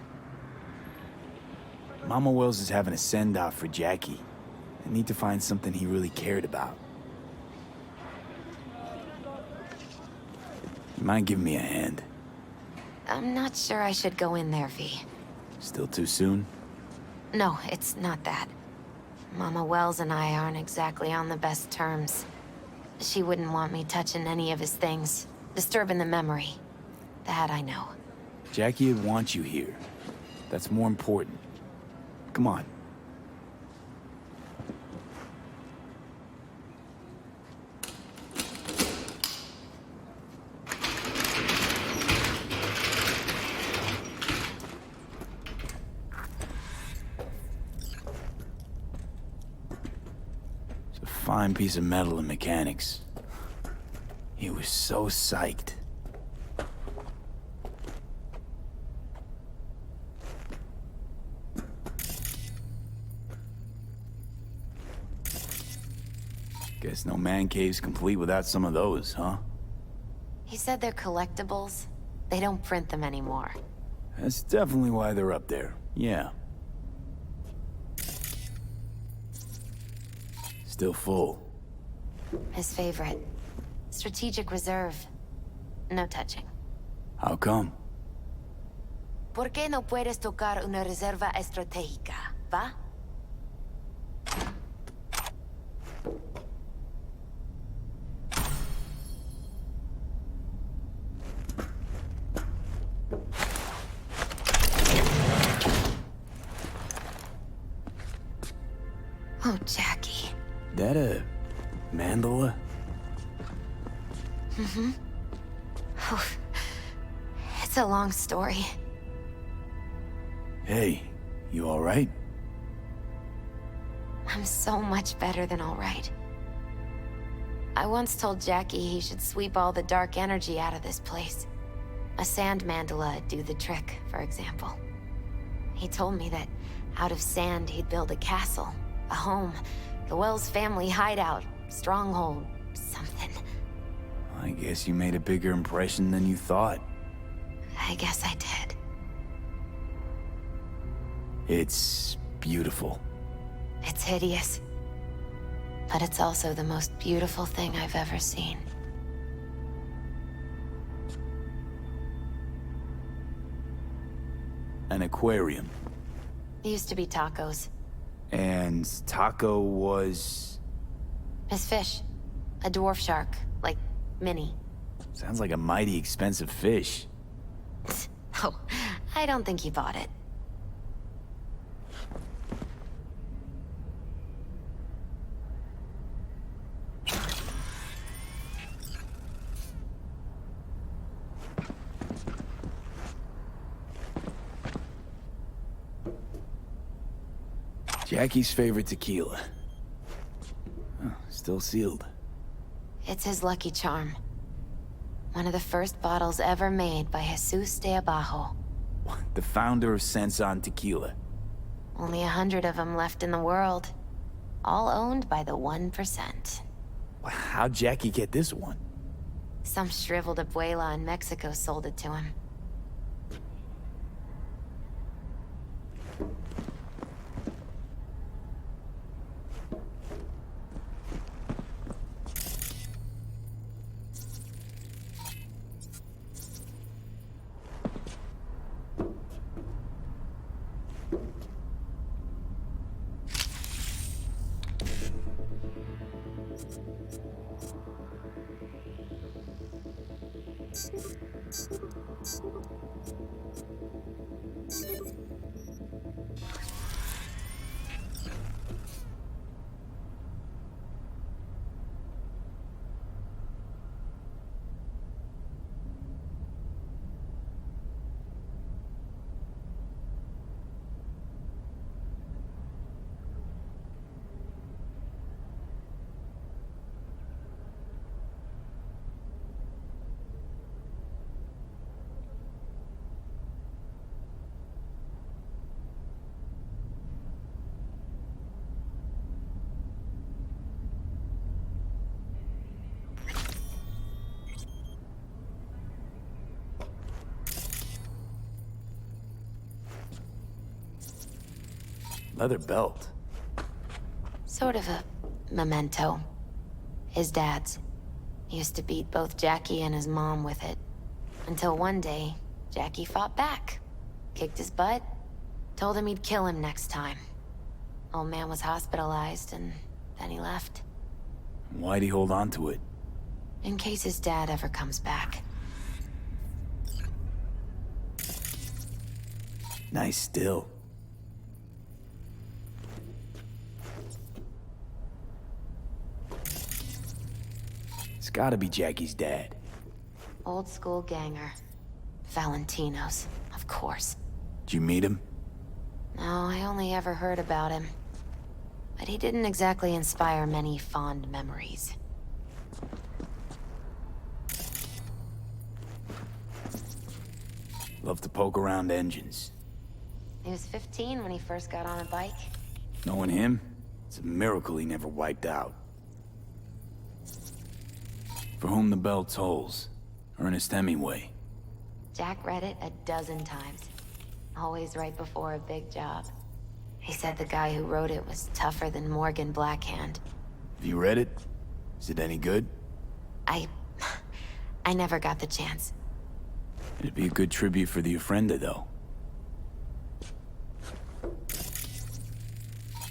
Speaker 4: Mama Wells is having a send-off for Jackie. I need to find something he really cared about. You mind giving me a hand?
Speaker 3: I'm not sure I should go in there, V.
Speaker 4: Still too soon?
Speaker 3: No, it's not that. Mama Wells and I aren't exactly on the best terms. She wouldn't want me touching any of his things, disturbing the memory. That I know.
Speaker 4: Jackie would want you here. That's more important. Come on. It's a fine piece of metal in mechanics. He was so psyched. Guess no man cave's complete without some of those, huh?
Speaker 3: He said they're collectibles. They don't print them anymore.
Speaker 4: That's definitely why they're up there, yeah. Still full.
Speaker 3: His favorite. Strategic reserve. No touching.
Speaker 4: How come?
Speaker 3: ¿Por qué no puedes tocar una reserva estratégica, va? Oh, Jackie.
Speaker 4: That a mandala?
Speaker 3: Mm-hmm. Oh, it's a long story.
Speaker 4: Hey, you all right?
Speaker 3: I'm so much better than all right. I once told Jackie he should sweep all the dark energy out of this place.
Speaker 14: A sand mandala do the trick, for example. He told me that out of sand he'd build a castle, a home, the Wells family hideout, stronghold, something.
Speaker 4: I guess you made a bigger impression than you thought.
Speaker 14: I guess I did.
Speaker 4: It's beautiful.
Speaker 14: It's hideous. But it's also the most beautiful thing I've ever seen.
Speaker 4: An aquarium.
Speaker 14: It used to be Taco's.
Speaker 4: And Taco was...
Speaker 14: His fish. A dwarf shark. Like, mini.
Speaker 4: Sounds like a mighty expensive fish.
Speaker 14: Oh, I don't think he bought it.
Speaker 4: Jackie's favorite tequila. Oh, still sealed.
Speaker 14: It's his lucky charm. One of the first bottles ever made by Jesus de Abajo.
Speaker 4: The founder of Senson Tequila.
Speaker 14: Only 100 of them left in the world. All owned by the 1%.
Speaker 4: How'd Jackie get this one?
Speaker 14: Some shriveled abuela in Mexico sold it to him.
Speaker 4: Leather belt.
Speaker 14: Sort of a memento. His dad's. He used to beat both Jackie and his mom with it. Until one day, Jackie fought back. Kicked his butt. Told him he'd kill him next time. Old man was hospitalized, and then he left.
Speaker 4: Why'd he hold on to it?
Speaker 14: In case his dad ever comes back.
Speaker 4: Nice still. It's gotta be Jackie's dad.
Speaker 14: Old school ganger. Valentino's, of course.
Speaker 4: Did you meet him?
Speaker 14: No, I only ever heard about him. But he didn't exactly inspire many fond memories.
Speaker 4: Love to poke around engines.
Speaker 14: He was 15 when he first got on a bike.
Speaker 4: Knowing him, it's a miracle he never wiped out. For whom the bell tolls, Ernest Hemingway.
Speaker 14: Jack read it a dozen times. Always right before a big job. He said the guy who wrote it was tougher than Morgan Blackhand.
Speaker 4: Have you read it? Is it any good?
Speaker 14: I never got the chance.
Speaker 4: It'd be a good tribute for the Ofrenda, though.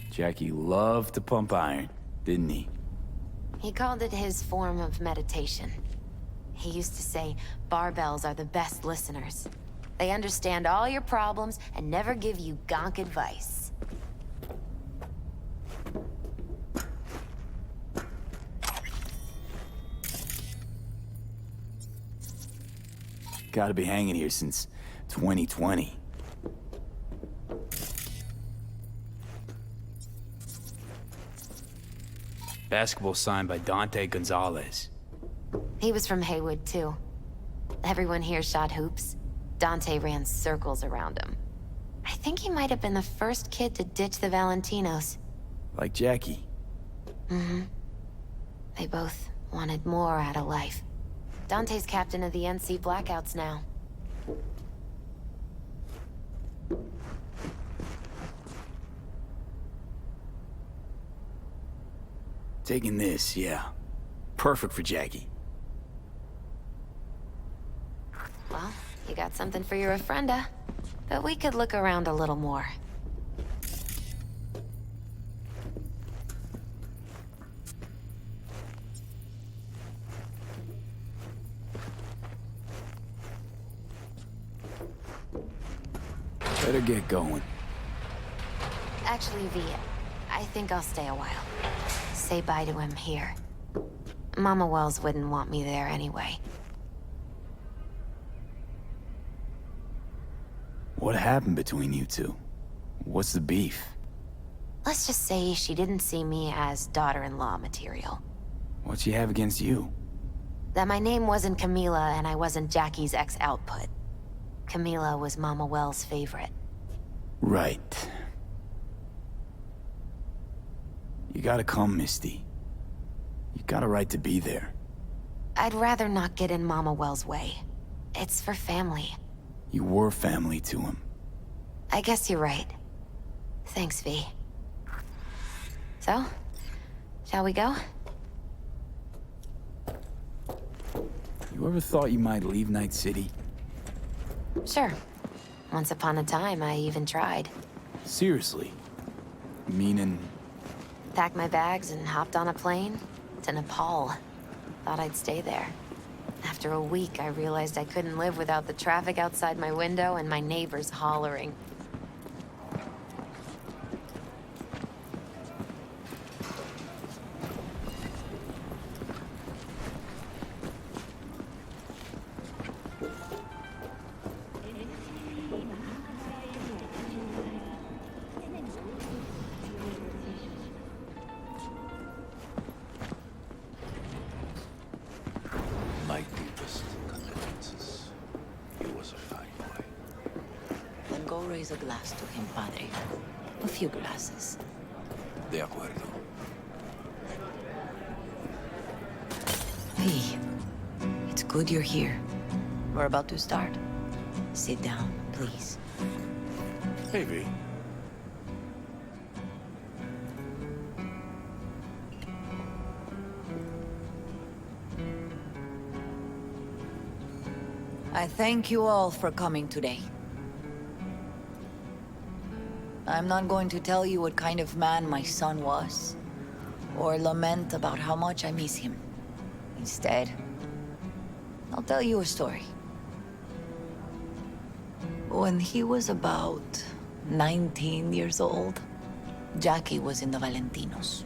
Speaker 4: Jackie loved to pump iron, didn't he?
Speaker 14: He called it his form of meditation. He used to say, barbells are the best listeners. They understand all your problems and never give you gonk advice.
Speaker 4: Gotta be hanging here since 2020. Basketball signed by Dante Gonzalez.
Speaker 14: He was from Haywood, too. Everyone here shot hoops. Dante ran circles around him. I think he might have been the first kid to ditch the Valentinos.
Speaker 4: Like Jackie.
Speaker 14: Mm-hmm. They both wanted more out of life. Dante's captain of the NC Blackouts now.
Speaker 4: Taking this, yeah. Perfect for Jackie.
Speaker 14: Well, you got something for your ofrenda. But we could look around a little more.
Speaker 4: Better get going.
Speaker 14: Actually, V, I think I'll stay a while. Say bye to him here. Mama Wells wouldn't want me there anyway.
Speaker 4: What happened between you two? What's the beef?
Speaker 14: Let's just say she didn't see me as daughter-in-law material.
Speaker 4: What'd she have against you?
Speaker 14: That my name wasn't Camila and I wasn't Jackie's ex-output. Camila was Mama Wells' favorite.
Speaker 4: Right. You gotta come, Misty. You got a right to be there.
Speaker 14: I'd rather not get in Mama Wells' way. It's for family.
Speaker 4: You were family to him.
Speaker 14: I guess you're right. Thanks, V. So, shall we go?
Speaker 4: You ever thought you might leave Night City?
Speaker 14: Sure. Once upon a time, I even tried.
Speaker 4: Seriously? Meaning...
Speaker 14: Packed my bags and hopped on a plane to Nepal. Thought I'd stay there. After a week, I realized I couldn't live without the traffic outside my window and my neighbors hollering.
Speaker 15: My deepest condolences. He was a fine boy.
Speaker 13: Then go raise a glass to him, Padre. A few glasses.
Speaker 15: De acuerdo.
Speaker 13: Hey, it's good you're here. We're about to start. Sit down, please.
Speaker 15: Hey, V.
Speaker 13: I thank you all for coming today. I'm not going to tell you what kind of man my son was, or lament about how much I miss him. Instead, I'll tell you a story. When he was about 19 years old, Jackie was in the Valentinos.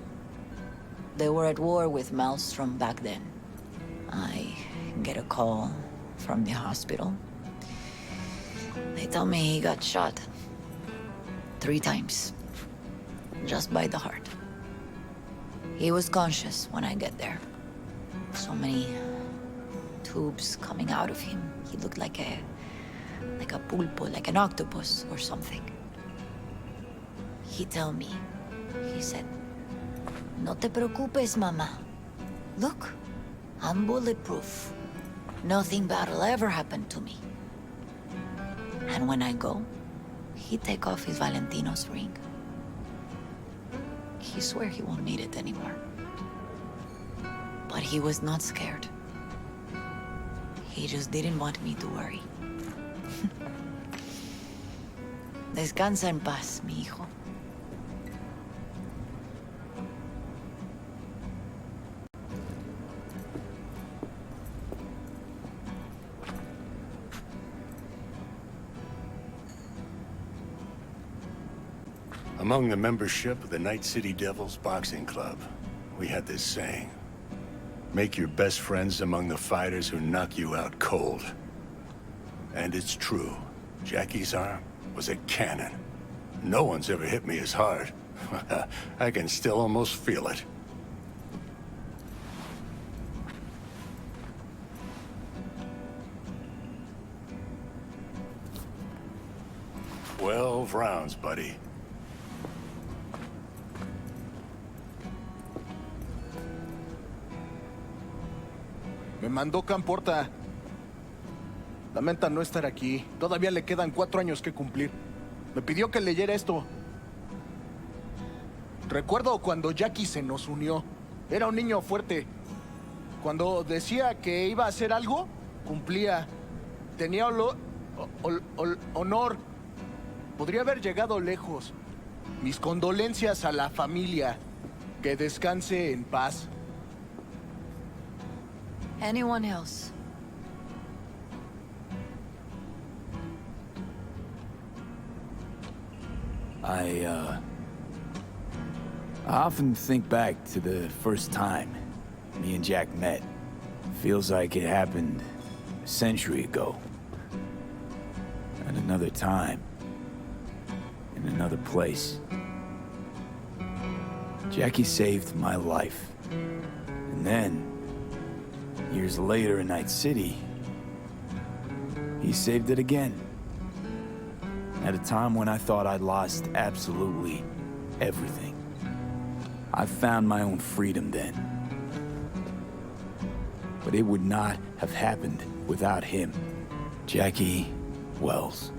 Speaker 13: They were at war with Maelstrom back then. I get a call from the hospital. They tell me he got shot 3 times, just by the heart. He was conscious when I get there. So many tubes coming out of him. He looked like a pulpo, like an octopus or something. He tell me, he said, "No te preocupes, mama. Look, I'm bulletproof. Nothing bad will ever happen to me." And when I go, he take off his Valentino's ring. He swear he won't need it anymore. But he was not scared. He just didn't want me to worry. Descansa en paz, mi hijo.
Speaker 15: Among the membership of the Night City Devils Boxing Club, we had this saying. Make your best friends among the fighters who knock you out cold. And it's true. Jackie's arm was a cannon. No one's ever hit me as hard. I can still almost feel it. 12 rounds, buddy.
Speaker 16: Me mandó Camporta. Lamenta no estar aquí. Todavía le quedan 4 años que cumplir. Me pidió que leyera esto. Recuerdo cuando Jackie se nos unió. Era un niño fuerte. Cuando decía que iba a hacer algo, cumplía. Tenía honor. Podría haber llegado lejos. Mis condolencias a la familia. Que descanse en paz.
Speaker 13: Anyone else?
Speaker 4: I often think back to the first time me and Jack met. Feels like it happened a century ago. At another time. In another place. Jackie saved my life. And then, years later in Night City, he saved it again. At a time when I thought I'd lost absolutely everything. I found my own freedom then. But it would not have happened without him. Jackie Wells.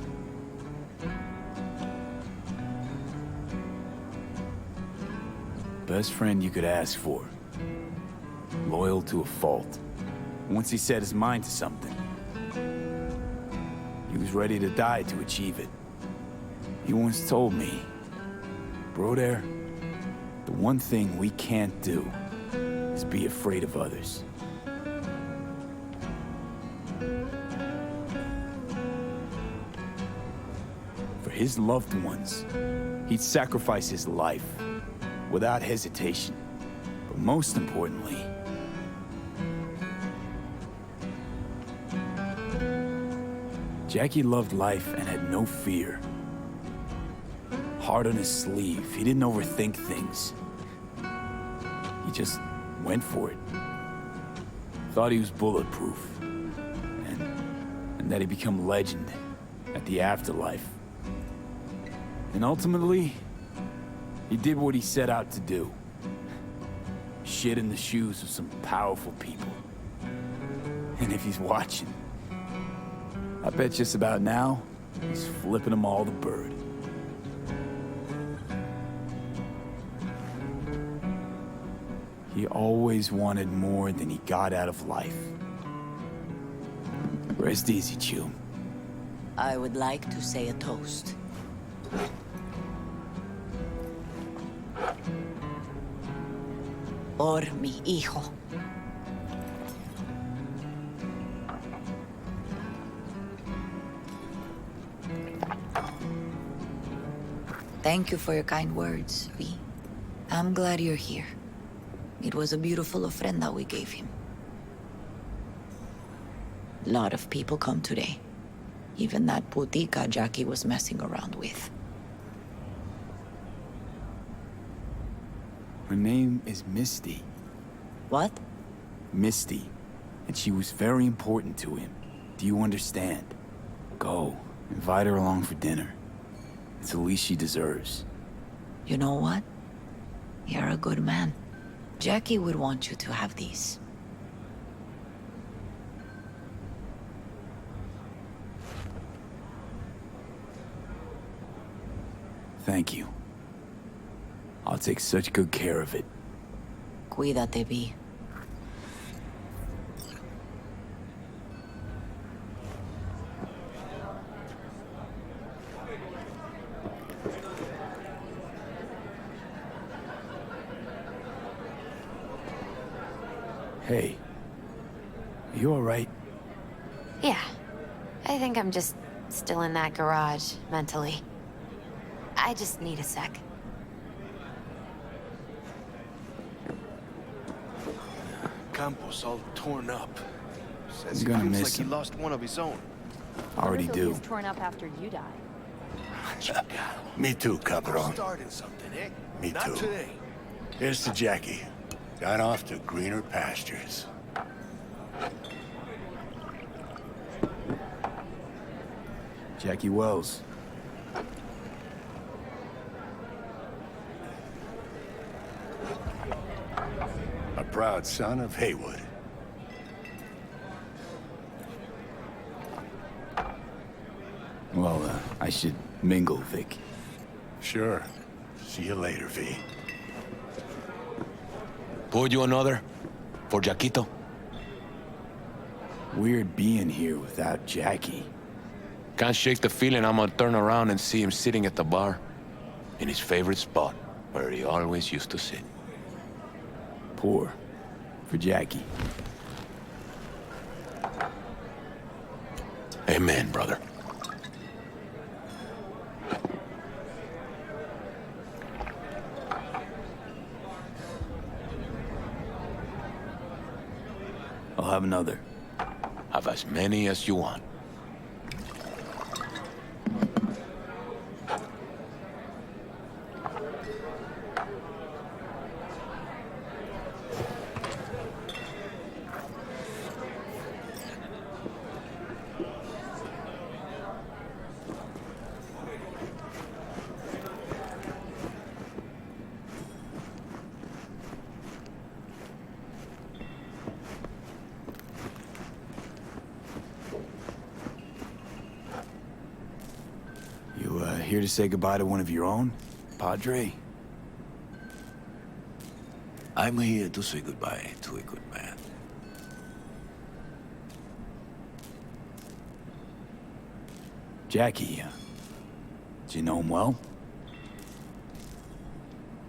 Speaker 4: Best friend you could ask for. Loyal to a fault. Once he set his mind to something, he was ready to die to achieve it. He once told me, bro there, the one thing we can't do is be afraid of others. For his loved ones, he'd sacrifice his life without hesitation. But most importantly, Jackie loved life and had no fear. Heart on his sleeve, he didn't overthink things. He just went for it. Thought he was bulletproof. And that he'd become legend at the afterlife. And ultimately, he did what he set out to do. Shit in the shoes of some powerful people. And if he's watching, I bet just about now, he's flipping them all the bird. He always wanted more than he got out of life. Rest easy, Chew.
Speaker 13: I would like to say a toast. Por mi hijo. Thank you for your kind words, V. I'm glad you're here. It was a beautiful ofrenda we gave him. A lot of people come today. Even that putica Jackie was messing around with.
Speaker 4: Her name is Misty.
Speaker 13: What?
Speaker 4: Misty. And she was very important to him. Do you understand? Go. Invite her along for dinner. It's the least she deserves.
Speaker 13: You know what? You're a good man. Jackie would want you to have these.
Speaker 4: Thank you. I'll take such good care of it.
Speaker 13: Cuídate, V.
Speaker 4: Hey. Are you alright?
Speaker 14: Yeah. I think I'm just still in that garage, mentally. I just need a sec.
Speaker 17: Campos all torn up. Says
Speaker 4: I'm
Speaker 17: he
Speaker 4: gonna
Speaker 17: feels
Speaker 4: miss
Speaker 17: like he
Speaker 4: him.
Speaker 17: lost one of his own.
Speaker 4: Already do.
Speaker 11: He's torn up after you die.
Speaker 15: Me too, Cabron.
Speaker 17: Starting something, eh?
Speaker 15: Me
Speaker 17: Not
Speaker 15: too.
Speaker 17: today.
Speaker 15: Here's to Jackie. Gone off to greener pastures.
Speaker 4: Jackie Wells.
Speaker 15: proud son of Haywood.
Speaker 4: Well, I should mingle, Vic.
Speaker 15: Sure. See you later, V.
Speaker 9: Pour you another? For Jaquito?
Speaker 4: Weird being here without Jackie.
Speaker 9: Can't shake the feeling I'm gonna turn around and see him sitting at the bar. In his favorite spot, where he always used to sit.
Speaker 4: Pour. For Jackie.
Speaker 9: Amen, brother.
Speaker 4: I'll have another.
Speaker 9: Have as many as you want.
Speaker 4: Here to say goodbye to one of your own, Padre?
Speaker 18: I'm here to say goodbye to a good man.
Speaker 4: Jackie, do you know him well?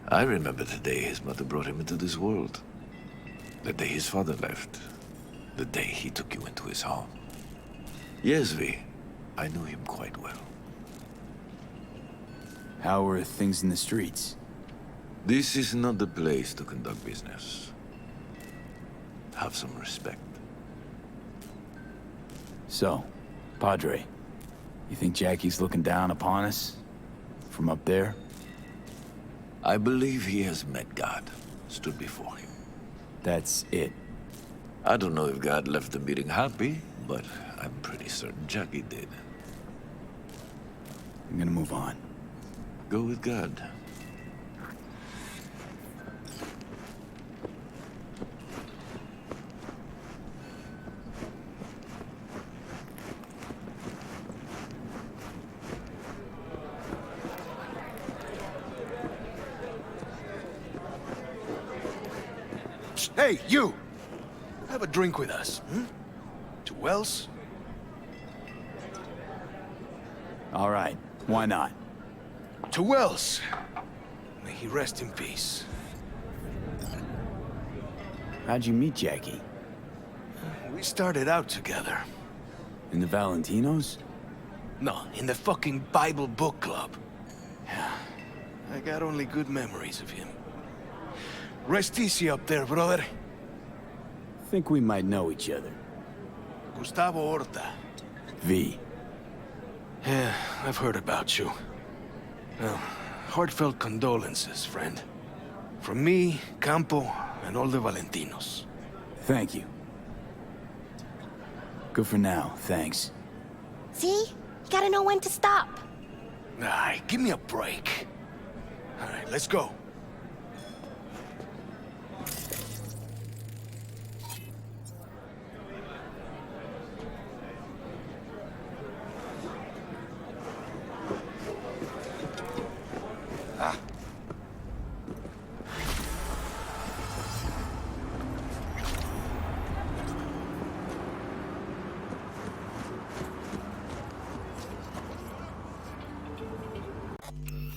Speaker 18: I remember the day his mother brought him into this world. The day his father left. The day he took you into his home. Yes, V. I knew him quite well.
Speaker 4: How are things in the streets?
Speaker 18: This is not the place to conduct business. Have some respect.
Speaker 4: So, Padre, you think Jackie's looking down upon us? From up there?
Speaker 18: I believe he has met God, stood before him.
Speaker 4: That's it.
Speaker 18: I don't know if God left the meeting happy, but I'm pretty certain Jackie did.
Speaker 4: I'm gonna move on.
Speaker 18: Go with God.
Speaker 17: Hey, you! Have a drink with us, hmm? To Wells?
Speaker 4: All right, why not?
Speaker 17: To Wells. May he rest in peace.
Speaker 4: How'd you meet Jackie?
Speaker 17: We started out together.
Speaker 4: In the Valentinos?
Speaker 17: No, in the fucking Bible book club. I got only good memories of him. Rest easy up there, brother.
Speaker 4: Think we might know each other.
Speaker 17: Gustavo Horta.
Speaker 4: V.
Speaker 17: Yeah, I've heard about you. Well, heartfelt condolences, friend. From me, Campo, and all the Valentinos.
Speaker 4: Thank you. Good for now, thanks.
Speaker 11: See? You gotta know when to stop.
Speaker 17: Nah, give me a break. All right, let's go.